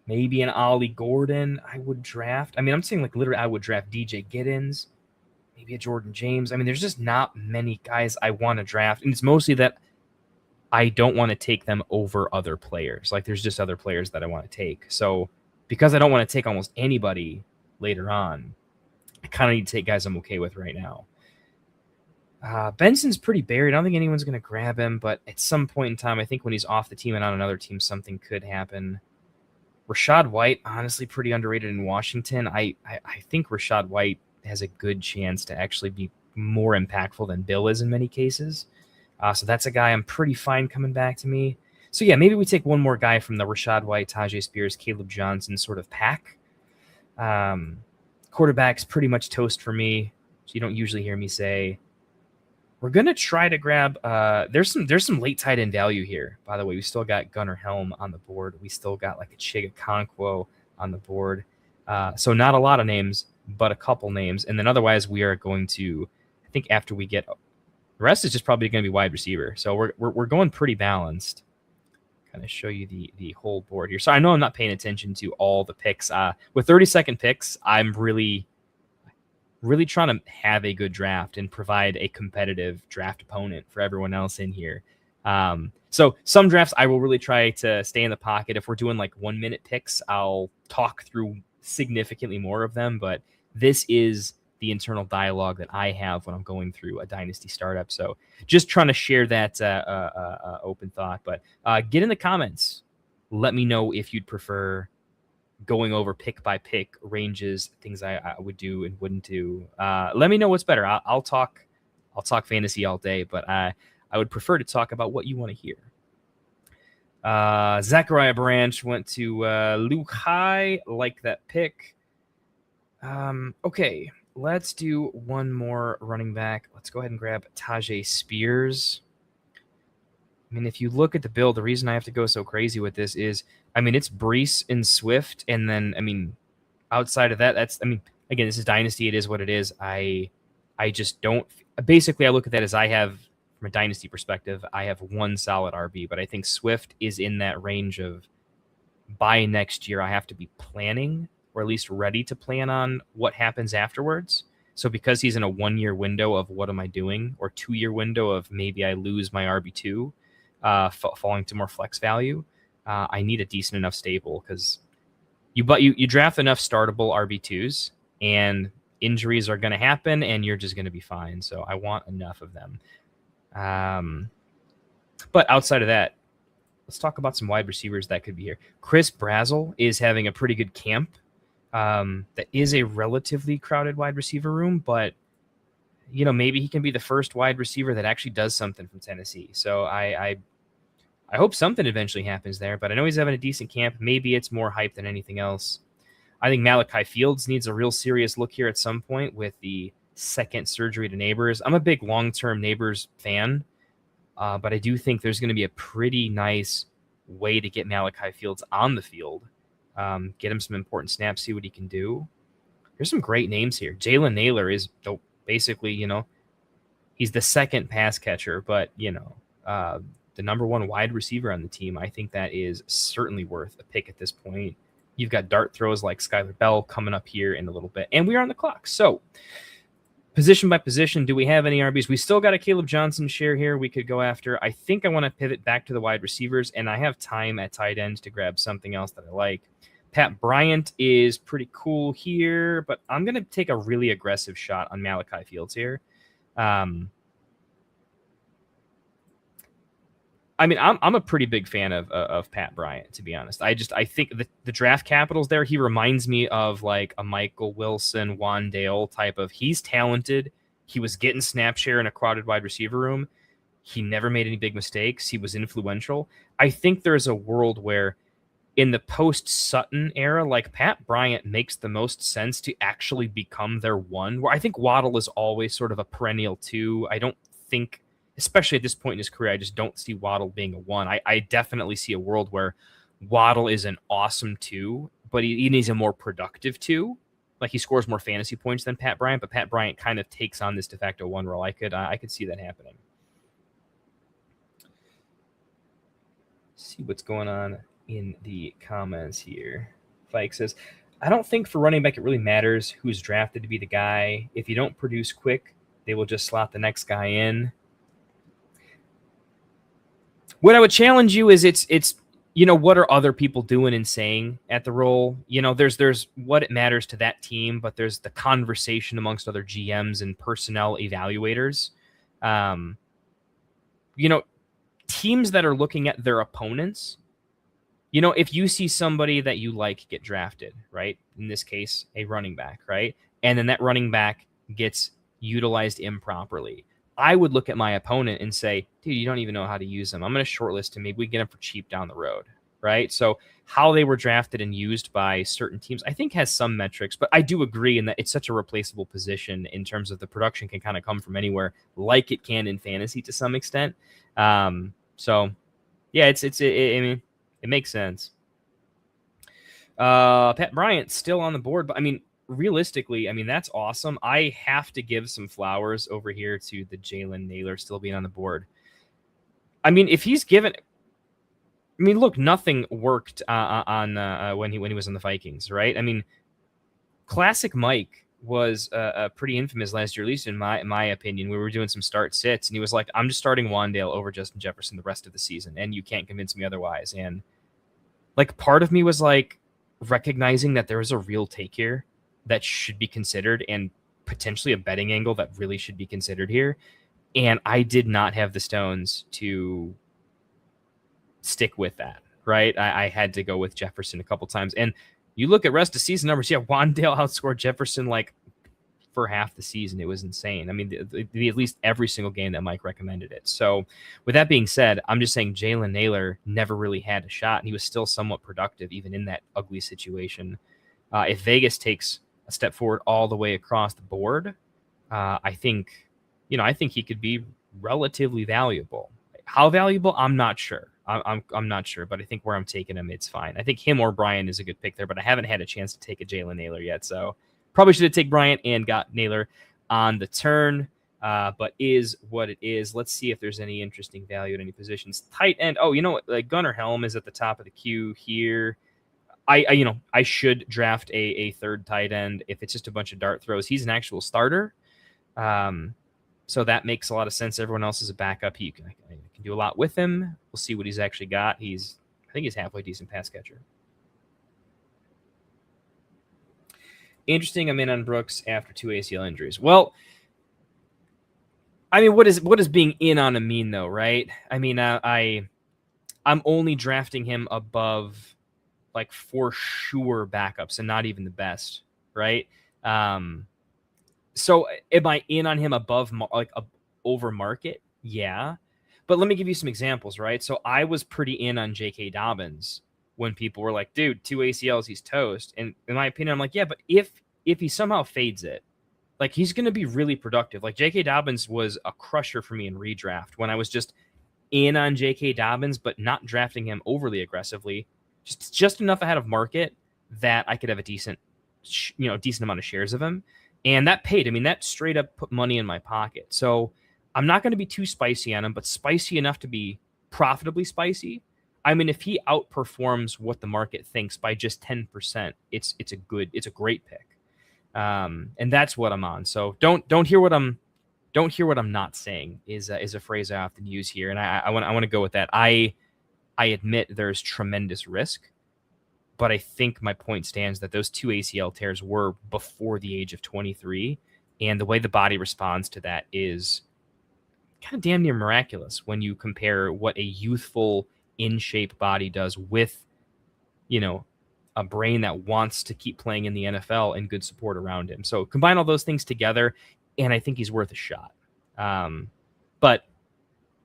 maybe an Ollie Gordon I would draft. I'm saying like literally I would draft DJ Giddens, maybe a Jordan James. There's just not many guys I want to draft. And it's mostly that I don't want to take them over other players. Like there's just other players that I want to take. So because I don't want to take almost anybody later on, I kind of need to take guys I'm okay with right now. Benson's pretty buried. I don't think anyone's going to grab him, but at some point in time, I think when he's off the team and on another team, something could happen. Rashad White, honestly, pretty underrated in Washington. I think Rashad White has a good chance to actually be more impactful than Bill is in many cases. So that's a guy I'm pretty fine coming back to me. So yeah, maybe we take one more guy from the Rashad White, Tajay Spears, Caleb Johnson sort of pack. Quarterback's pretty much toast for me. So you don't usually hear me say. We're gonna try to grab. There's some late tight end value here. By the way, we still got Gunnar Helm on the board. We still got like a Chiga Conquo on the board. So not a lot of names, but a couple names. And then otherwise, we are going to. I think after we get, the rest is just probably going to be wide receiver. So we're going pretty balanced. Kind of show you the whole board here. So I know I'm not paying attention to all the picks. With 30-second picks, I'm really trying to have a good draft and provide a competitive draft opponent for everyone else in here. So some drafts I will really try to stay in the pocket. If we're doing like 1 minute picks, I'll talk through significantly more of them. But this is the internal dialogue that I have when I'm going through a dynasty startup. So just trying to share that open thought. But get in the comments. Let me know if you'd prefer going over pick by pick ranges, things I would do and wouldn't do. Let me know what's better. I'll talk fantasy all day, but I would prefer to talk about what you want to hear. Zachariah Branch went to Luke High. Like that pick. Okay, let's do one more running back. Let's go ahead and grab Tajay Spears. If you look at the build, the reason I have to go so crazy with this is, it's Brees and Swift, and then, outside of that, again, this is Dynasty. It is what it is. I just don't. Basically, I look at that as I have, from a Dynasty perspective, I have one solid RB, but I think Swift is in that range of by next year, I have to be planning, or at least ready to plan on what happens afterwards. So because he's in a 1 year window of what am I doing, or 2 year window of maybe I lose my RB2, falling to more flex value, I need a decent enough stable, because you draft enough startable RB2s and injuries are going to happen and you're just going to be fine. So I want enough of them. But outside of that, let's talk about some wide receivers that could be here. Chris Brazzell is having a pretty good camp. That is a relatively crowded wide receiver room, but maybe he can be the first wide receiver that actually does something from Tennessee. So I hope something eventually happens there, but I know he's having a decent camp. Maybe it's more hype than anything else. I think Malachi Fields needs a real serious look here at some point with the second surgery to Neighbors. I'm a big long-term Neighbors fan, but I do think there's going to be a pretty nice way to get Malachi Fields on the field, get him some important snaps, see what he can do. There's some great names here. Jalen Naylor is basically, he's the second pass catcher, but, the number one wide receiver on the team. I think that is certainly worth a pick at this point. You've got dart throws like Skylar Bell coming up here in a little bit, and we are on the clock. So Position by position, do we have any RBs? We still got a Caleb Johnson share here we could go after. I think I want to pivot back to the wide receivers, and I have time at tight end to grab something else that I like. Pat Bryant is pretty cool here, but I'm going to take a really aggressive shot on Malachi Fields here. I mean, I'm a pretty big fan of Pat Bryant, to be honest. I think the draft capital's there. He reminds me of like a Michael Wilson, Wandale type of. He's talented. He was getting snap share in a crowded wide receiver room. He never made any big mistakes. He was influential. I think there's a world where in the post-Sutton era, like Pat Bryant makes the most sense to actually become their one. Where I think Waddle is always sort of a perennial two. I don't think, especially at this point in his career, I just don't see Waddle being a one. I definitely see a world where Waddle is an awesome two, but he needs a more productive two. Like he scores more fantasy points than Pat Bryant, but Pat Bryant kind of takes on this de facto one role. I could see that happening. See what's going on in the comments here. Fike says, I don't think for running back it really matters who's drafted to be the guy. If you don't produce quick, they will just slot the next guy in. What I would challenge you is it's what are other people doing and saying at the role? There's what it matters to that team, but there's the conversation amongst other GMs and personnel evaluators. Teams that are looking at their opponents, if you see somebody that you like get drafted, right? In this case, a running back, right? And then that running back gets utilized improperly. I would look at my opponent and say, dude, you don't even know how to use them. I'm going to shortlist him. Maybe we get him for cheap down the road, right? So how they were drafted and used by certain teams, I think has some metrics, but I do agree in that it's such a replaceable position in terms of the production can kind of come from anywhere, like it can in fantasy to some extent. So yeah, it makes sense. Pat Bryant still on the board, but I mean, realistically, that's awesome. I have to give some flowers over here to the Jalen Naylor still being on the board. I mean, if he's given, look, nothing worked on when he was in the Vikings, right? I mean, classic Mike was pretty infamous last year, at least in my opinion. We were doing some start sits, and he was like, "I'm just starting Wandale over Justin Jefferson the rest of the season, and you can't convince me otherwise." And like, part of me was like recognizing that there was a real take here that should be considered, and potentially a betting angle that really should be considered here. And I did not have the stones to stick with that, right? I had to go with Jefferson a couple times. And you look at rest of season numbers, yeah, Wandale outscored Jefferson like for half the season. It was insane. I mean, at least every single game that Mike recommended it. So with that being said, I'm just saying Jalen Naylor never really had a shot, and he was still somewhat productive even in that ugly situation. If Vegas takes a step forward all the way across the board, I think he could be relatively valuable. How valuable? I'm not sure. I'm not sure, but I think where I'm taking him, it's fine. I think him or Bryant is a good pick there, but I haven't had a chance to take a Jalen Naylor yet, so probably should have taken Bryant and got Naylor on the turn, but is what it is. Let's see if there's any interesting value at any positions. Tight end. Oh, you know what? Like Gunnar Helm is at the top of the queue here. I should draft a third tight end if it's just a bunch of dart throws. He's an actual starter. So that makes a lot of sense. Everyone else is a backup. I can do a lot with him. We'll see what he's actually got. I think he's halfway decent pass catcher. Interesting. I'm in on Brooks after 2 ACL injuries. Well, I mean, what does being in on him mean though, right? I mean, I'm only drafting him above like for sure backups and not even the best, right? So am I in on him above over market? Yeah. But let me give you some examples, right? So I was pretty in on J.K. Dobbins when people were like, dude, 2 ACLs, he's toast. And in my opinion, I'm like, yeah, but if he somehow fades it, like he's going to be really productive. Like J.K. Dobbins was a crusher for me in redraft when I was just in on J.K. Dobbins, but not drafting him overly aggressively, just enough ahead of market that I could have a decent amount of shares of him. And that paid. I mean, that straight up put money in my pocket. So I'm not going to be too spicy on him, but spicy enough to be profitably spicy. I mean, if he outperforms what the market thinks by just 10%, it's a great pick. And that's what I'm on. So don't hear what I'm not saying is a phrase I often use here, and I want to go with that. I admit there's tremendous risk, but I think my point stands that those 2 ACL tears were before the age of 23, and the way the body responds to that is kind of damn near miraculous when you compare what a youthful, in-shape body does with, a brain that wants to keep playing in the NFL and good support around him. So combine all those things together, and I think he's worth a shot. But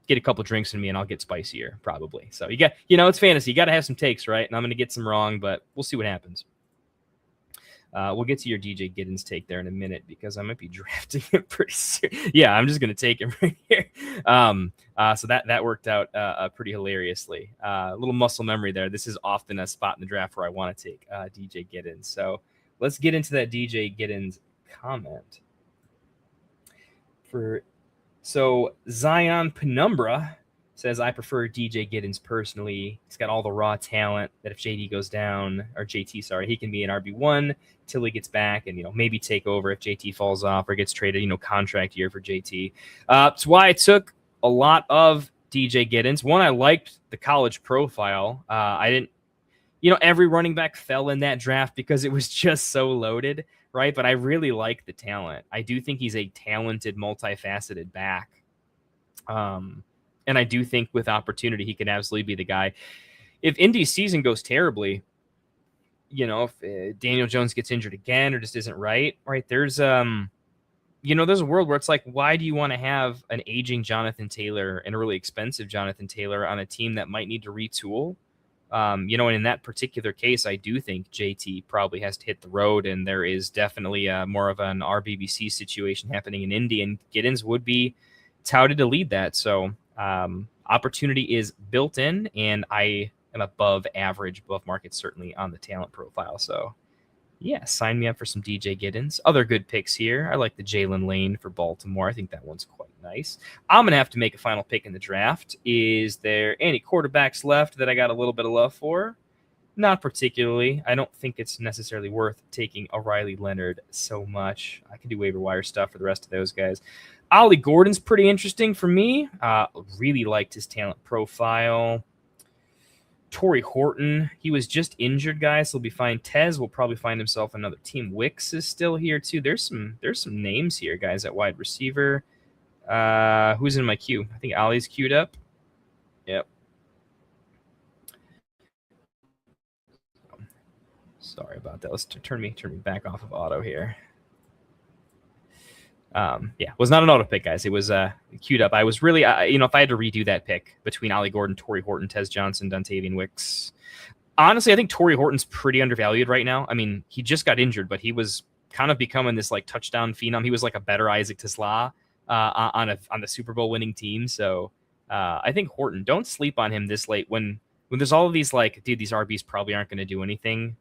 get a couple drinks in me and I'll get spicier probably. So you got, it's fantasy. You got to have some takes, right? And I'm going to get some wrong, but we'll see what happens. We'll get to your DJ Giddens take there in a minute because I might be drafting him pretty soon. Yeah, I'm just going to take him right here. So that worked out pretty hilariously. A little muscle memory there. This is often a spot in the draft where I want to take DJ Giddens. So let's get into that DJ Giddens comment. So Zion Penumbra says, I prefer DJ Giddens personally. He's got all the raw talent that if JT goes down, he can be an RB1 till he gets back and, maybe take over if JT falls off or gets traded, contract year for JT. That's why I took a lot of DJ Giddens. One, I liked the college profile. I didn't, every running back fell in that draft because it was just so loaded, right? But I really like the talent. I do think he's a talented, multifaceted back. And I do think with opportunity, he can absolutely be the guy. If Indy's season goes terribly, if Daniel Jones gets injured again or just isn't right, there's, there's a world where it's like, why do you want to have an aging Jonathan Taylor and a really expensive Jonathan Taylor on a team that might need to retool? And in that particular case, I do think JT probably has to hit the road, and there is definitely more of an RBBC situation happening in Indy, and Giddens would be touted to lead that. So opportunity is built in, and I am above market, certainly on the talent profile. So yeah, sign me up for some DJ Giddens. Other good picks here. I like the Jalen Lane for Baltimore. I think that one's quite nice. I'm going to have to make a final pick in the draft. Is there any quarterbacks left that I got a little bit of love for? Not particularly. I don't think it's necessarily worth taking O'Reilly Leonard so much. I can do waiver wire stuff for the rest of those guys. Ollie Gordon's pretty interesting for me. Really liked his talent profile. Torrey Horton, he was just injured, guys, so he'll be fine. Tez will probably find himself another team. Wicks is still here too. There's some names here, guys, at wide receiver. Who's in my queue? I think Ollie's queued up. Yep. Sorry about that. Let's turn me back off of auto here. Was not an auto pick, guys. It was queued up. I was really, if I had to redo that pick between Ollie Gordon, Torrey Horton, Tez Johnson, Dontavian Wicks, honestly, I think Torrey Horton's pretty undervalued right now. I mean, he just got injured, but he was kind of becoming this like touchdown phenom. He was like a better Isaac Tesla on the Super Bowl winning team. So I think Horton, don't sleep on him this late when there's all of these like, dude, these RBs probably aren't going to do anything.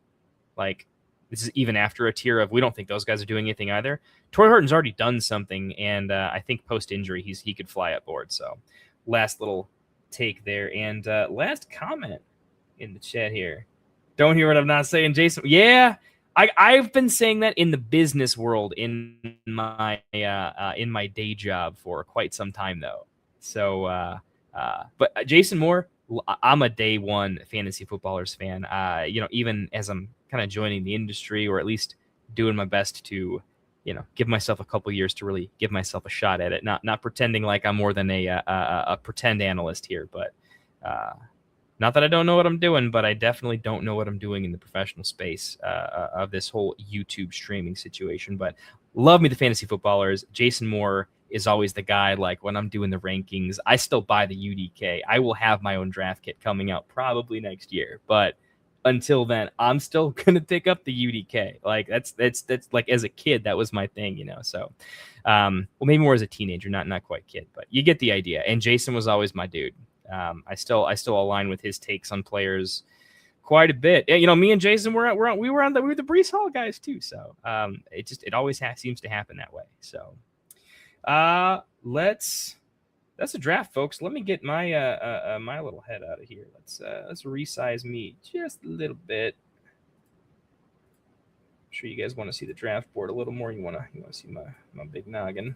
Like, this is even after a tier of we don't think those guys are doing anything either. Torrey Horton's already done something, and I think post-injury he could fly up board. So last little take there. And last comment in the chat here. Don't hear what I'm not saying, Jason. Yeah, I've been saying that in the business world in my day job for quite some time, though. So, but Jason Moore, I'm a day one fantasy footballers fan. Even as I'm kind of joining the industry, or at least doing my best to, give myself a couple years to really give myself a shot at it. Not pretending like I'm more than a pretend analyst here, but not that I don't know what I'm doing, but I definitely don't know what I'm doing in the professional space of this whole YouTube streaming situation. But love me the fantasy footballers. Jason Moore is always the guy. Like when I'm doing the rankings, I still buy the UDK. I will have my own draft kit coming out probably next year, but until then, I'm still gonna pick up the UDK. Like that's like as a kid, that was my thing, So, well, maybe more as a teenager, not quite kid, but you get the idea. And Jason was always my dude. I still align with his takes on players quite a bit. Me and Jason we were the Breece Hall guys too. So it always seems to happen that way. So that's a draft, folks. Let me get my my little head out of here. Let's resize me just a little bit. sure you guys want to see the draft board a little more. You want to see my big noggin.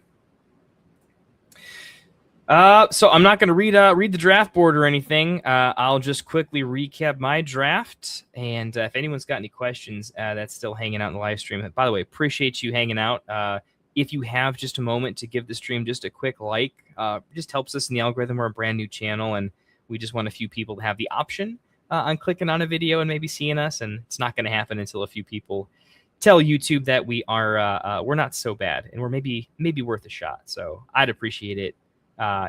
So I'm not going to read the draft board or anything. I'll just quickly recap my draft. And if anyone's got any questions, that's still hanging out in the live stream. By the way, appreciate you hanging out. If you have just a moment to give the stream just a quick like, it just helps us in the algorithm. We're a brand new channel, and we just want a few people to have the option on clicking on a video and maybe seeing us. And it's not going to happen until a few people tell YouTube that we are we're not so bad, and we're maybe worth a shot. So I'd appreciate it.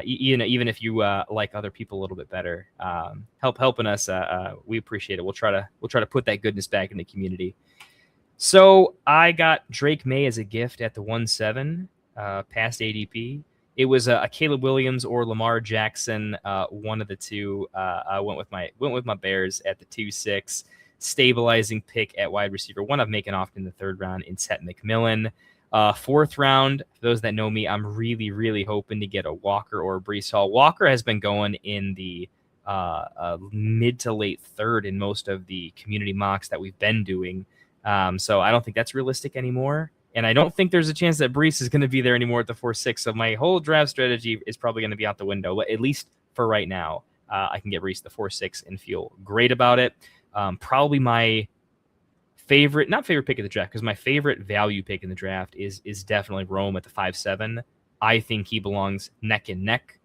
Even if you like other people a little bit better, helping us, we appreciate it. We'll try to put that goodness back in the community. So I got Drake May as a gift at the 1-7, past ADP. It was a Caleb Williams or Lamar Jackson, one of the two. I went with my Bears at the 2-6, stabilizing pick at wide receiver. One I've making off in the third round in Seth McMillan. Fourth round, for those that know me, I'm really, really hoping to get a Walker or a Breece Hall. Walker has been going in the mid to late third in most of the community mocks that we've been doing. So I don't think that's realistic anymore. And I don't think there's a chance that Breece is going to be there anymore at the 4-6. So my whole draft strategy is probably going to be out the window. But at least for right now, I can get Breece the 4-6 and feel great about it. Probably my not favorite pick of the draft, because my favorite value pick in the draft is definitely Rome at the 5-7. I think he belongs neck and neck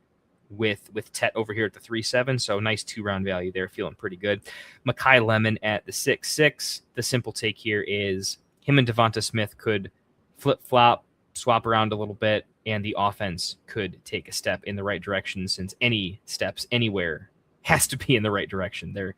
with Tet over here at the 3-7. So nice 2-round value there, feeling pretty good. Mekhi Lemon at the 6-6. The simple take here is him and Devonta Smith could flip-flop, swap around a little bit, and the offense could take a step in the right direction, since any steps anywhere has to be in the right direction. They're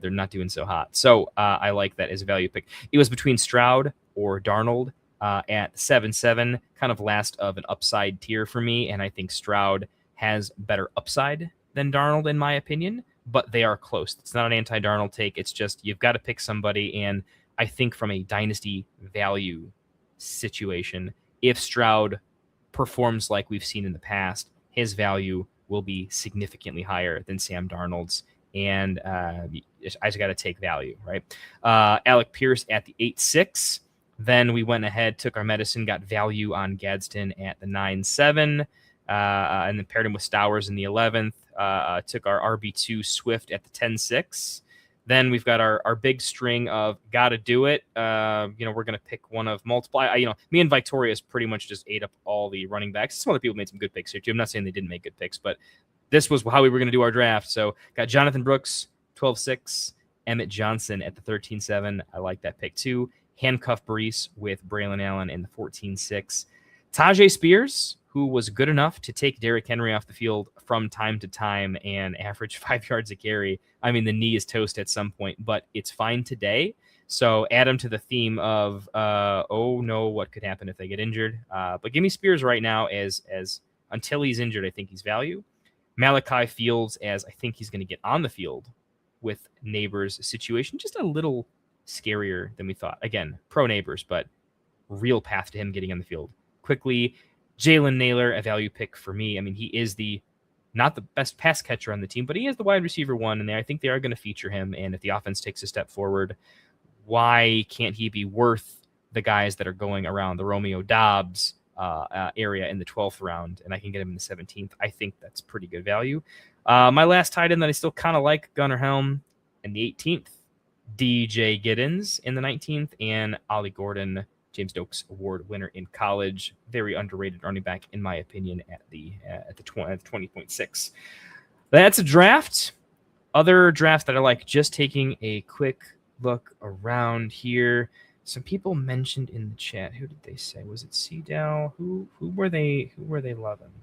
not doing so hot. So I like that as a value pick. It was between Stroud or Darnold at 7-7, kind of last of an upside tier for me, and I think Stroud has better upside than Darnold in my opinion, but they are close. It's not an anti-Darnold take. It's just you've got to pick somebody, and I think from a dynasty value situation, if Stroud performs like we've seen in the past, his value will be significantly higher than Sam Darnold's, and I just got to take value, right? Alec Pierce at the 8-6. Then we went ahead, took our medicine, got value on Gadsden at the 9-7, and then paired him with Stowers in the 11th. Took our RB2 Swift at the 10-6. Then we've got our big string of gotta do it. We're going to pick one of multiple. Me and Victorious pretty much just ate up all the running backs. Some other people made some good picks here too. I'm not saying they didn't make good picks, but this was how we were going to do our draft. So got Jonathan Brooks, 12-6, Emmett Johnson at the 13-7. I like that pick too. Handcuff Breece with Braylon Allen in the 14-6. Tajay Spears, who was good enough to take Derrick Henry off the field from time to time and average 5 yards a carry. I mean, the knee is toast at some point, but it's fine today. So add him to the theme of, oh no, what could happen if they get injured? But give me Spears right now as until he's injured, I think he's value. Malachi Fields, as I think he's going to get on the field with Neighbors' situation, just a little scarier than we thought. Again, pro Neighbors, but real path to him getting on the field quickly. Jalen Naylor, a value pick for me. I mean, he is not the best pass catcher on the team, but he is the wide receiver one, and I think they are going to feature him. And if the offense takes a step forward, why can't he be worth the guys that are going around the Romeo Dobbs area in the 12th round, and I can get him in the 17th? I think that's pretty good value. My last tight end that I still kind of like, Gunnar Helm in the 18th, DJ Giddens in the 19th, and Ollie Gordon, James Stokes Award winner in college. Very underrated running back, in my opinion, at the 20.6. That's a draft. Other drafts that I like, just taking a quick look around here. Some people mentioned in the chat. Who did they say? Was it CDAO? Who were they loving?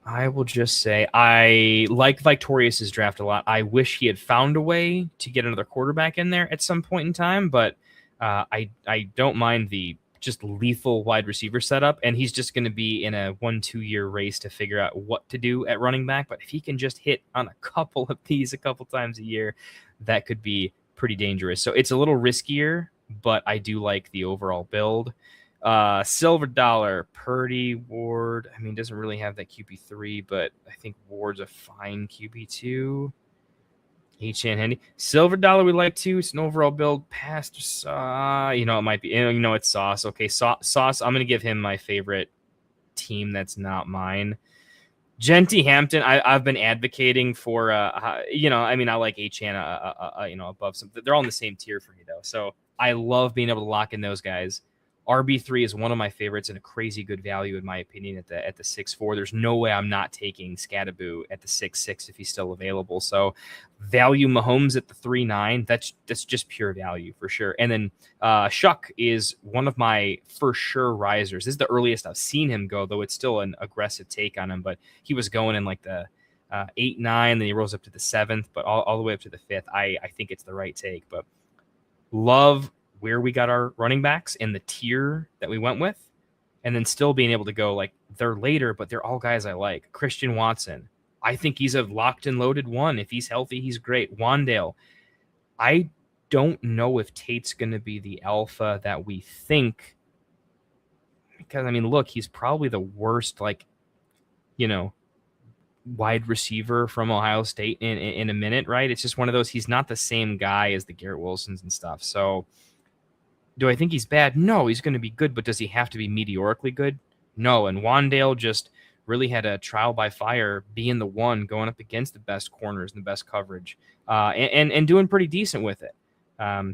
I will just say I like Victorious's draft a lot. I wish he had found a way to get another quarterback in there at some point in time, but I don't mind the just lethal wide receiver setup, and he's just going to be in a 1-2 year race to figure out what to do at running back. But if he can just hit on a couple of these a couple times a year, that could be pretty dangerous. So it's a little riskier, but I do like the overall build. Silver Dollar, Purdy, Ward. I mean, doesn't really have that QB3, but I think Ward's a fine QB2. H.N. Handy. Silver Dollar we like too. It's an overall build. Pastor Sauce. It might be. It's Sauce. Okay, Sauce. I'm going to give him my favorite team that's not mine. Genty Hampton, I've been advocating for, I like H.N. Above some. They're all in the same tier for me, though. So I love being able to lock in those guys. RB3 is one of my favorites and a crazy good value, in my opinion, at the 6'4". There's no way I'm not taking Scadaboo at the 6'6" if he's still available. So value Mahomes at the 3'9". That's just pure value for sure. And then Shuck is one of my for sure risers. This is the earliest I've seen him go, though it's still an aggressive take on him. But he was going in like the 8, 9, then he rose up to the 7th, but all the way up to the 5th. I think it's the right take. But love where we got our running backs and the tier that we went with, and then still being able to go like they're later, but they're all guys I like. Christian Watson, I think he's a locked and loaded one. If he's healthy, he's great. Wandale, I don't know if Tate's going to be the alpha that we think, because look, he's probably the worst wide receiver from Ohio State in a minute, right? It's just one of those. He's not the same guy as the Garrett Wilsons and stuff. So do I think he's bad? No, he's going to be good, but does he have to be meteorically good? No. And Wandale just really had a trial by fire, being the one going up against the best corners and the best coverage, and doing pretty decent with it.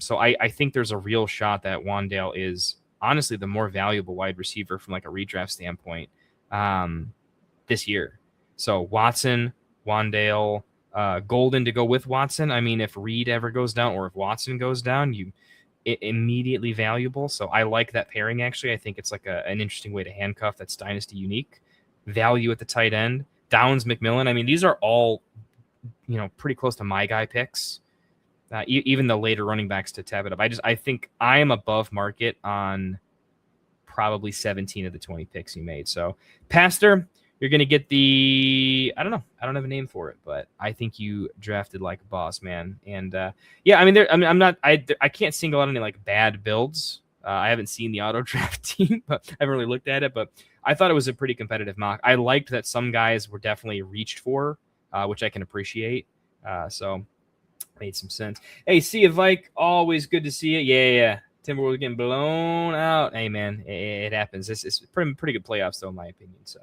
So I think there's a real shot that Wandale is honestly the more valuable wide receiver from like a redraft standpoint this year. So Watson, Wandale, Golden to go with Watson. If Reed ever goes down or if Watson goes down, immediately valuable. So I like that pairing, actually. I think it's like an interesting way to handcuff that's dynasty unique. Value at the tight end. Downs, McMillan. These are all, pretty close to my guy picks. Even the later running backs to tab it up. I think I am above market on probably 17 of the 20 picks you made. So Pastor, you're going to get the, I don't know. I don't have a name for it, but I think you drafted like a boss, man. And I can't single out any like bad builds. I haven't seen the auto draft team, but I haven't really looked at it, but I thought it was a pretty competitive mock. I liked that some guys were definitely reached for, which I can appreciate. So made some sense. Hey, see you, Vike. Always good to see you. Yeah. Timberwolves getting blown out. Hey, man, it happens. It's pretty good playoffs, though, in my opinion. So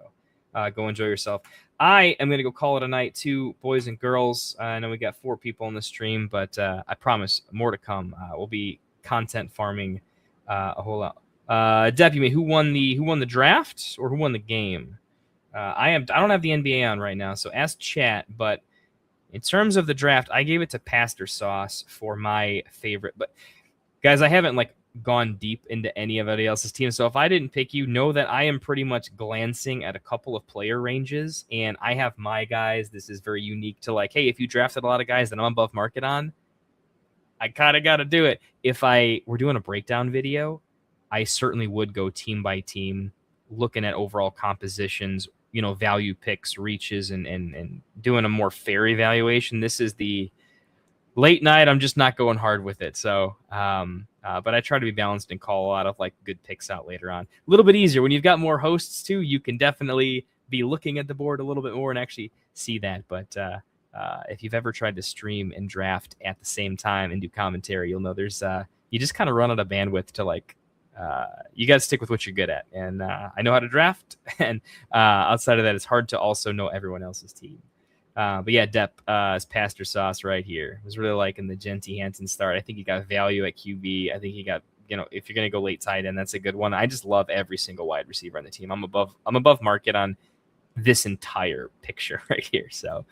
go enjoy yourself. I am going to go call it a night, too, boys and girls. I know we got 4 people on the stream, but I promise more to come. We'll be content farming a whole lot. Deputy, who won the draft or who won the game? I don't have the NBA on right now, so ask chat. But in terms of the draft, I gave it to Pastor Sauce for my favorite. But guys, I haven't gone deep into anybody else's team. So if I didn't pick you, know that I am pretty much glancing at a couple of player ranges, and I have my guys. This is very unique to hey, if you drafted a lot of guys that I'm above market on, I kind of got to do it. If I were doing a breakdown video, I certainly would go team by team, looking at overall compositions, value picks, reaches, and doing a more fair evaluation. This is the late night. I'm just not going hard with it. So, but I try to be balanced and call a lot of good picks out later on. A little bit easier when you've got more hosts too. You can definitely be looking at the board a little bit more and actually see that. But if you've ever tried to stream and draft at the same time and do commentary, you'll know there's you just kind of run out of bandwidth to you got to stick with what you're good at. And I know how to draft, and outside of that, it's hard to also know everyone else's team. But yeah, Depp is Pastor Sauce right here. I was really liking the Genty Hansen start. I think he got value at QB. I think he got, if you're going to go late tight end, that's a good one. I just love every single wide receiver on the team. I'm above market on this entire picture right here. So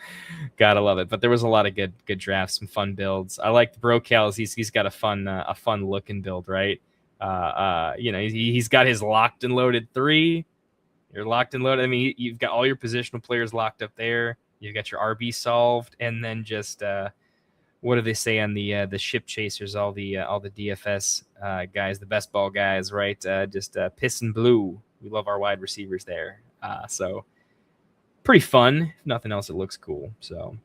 gotta love it. But there was a lot of good drafts, some fun builds. I like Brocals. He's got a fun looking build, right? He's got his locked and loaded 3. You're locked and loaded. You've got all your positional players locked up there. You've got your RB solved, and then just what do they say on the ship chasers? All the DFS guys, the best ball guys, right? Just piss and blue. We love our wide receivers there. So pretty fun. If nothing else, it looks cool. So,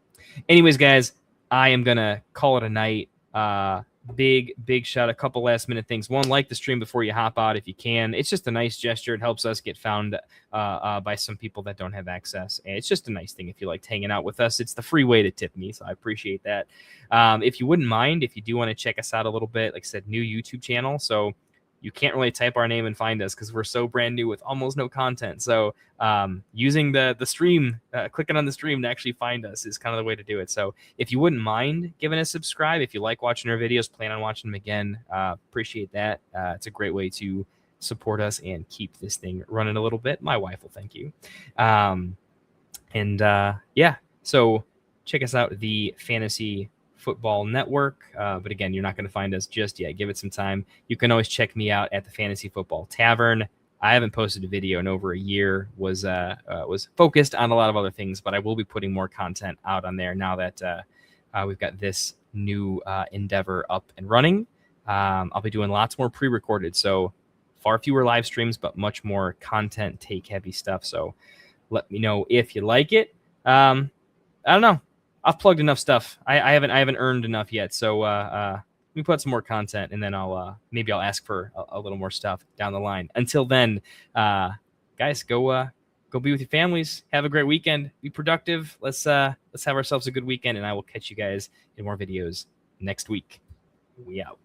anyways, guys, I am gonna call it a night. big shout, a couple last minute things. One, like the stream before you hop out if you can. It's just a nice gesture. It helps us get found by some people that don't have access, and it's just a nice thing if you like hanging out with us. It's the free way to tip me, so I appreciate that. If you wouldn't mind, if you do want to check us out a little bit, like I said, new YouTube channel, so you can't really type our name and find us because we're so brand new with almost no content. So using the stream, clicking on the stream to actually find us is kind of the way to do it. So if you wouldn't mind giving us a subscribe, if you like watching our videos, plan on watching them again, appreciate that. It's a great way to support us and keep this thing running a little bit. My wife will thank you. Yeah, so check us out, the Fantasy Football Network. But again, you're not going to find us just yet. Give it some time. You can always check me out at the Fantasy Football Tavern. I haven't posted a video in over a year. Was focused on a lot of other things, but I will be putting more content out on there now that we've got this new endeavor up and running. I'll be doing lots more pre-recorded, so far fewer live streams, but much more content take heavy stuff. So let me know if you like it. I don't know. I've plugged enough stuff. I haven't earned enough yet. So let me put some more content, and then maybe I'll ask for a little more stuff down the line. Until then, guys, go be with your families. Have a great weekend. Be productive. Let's have ourselves a good weekend, and I will catch you guys in more videos next week. We out.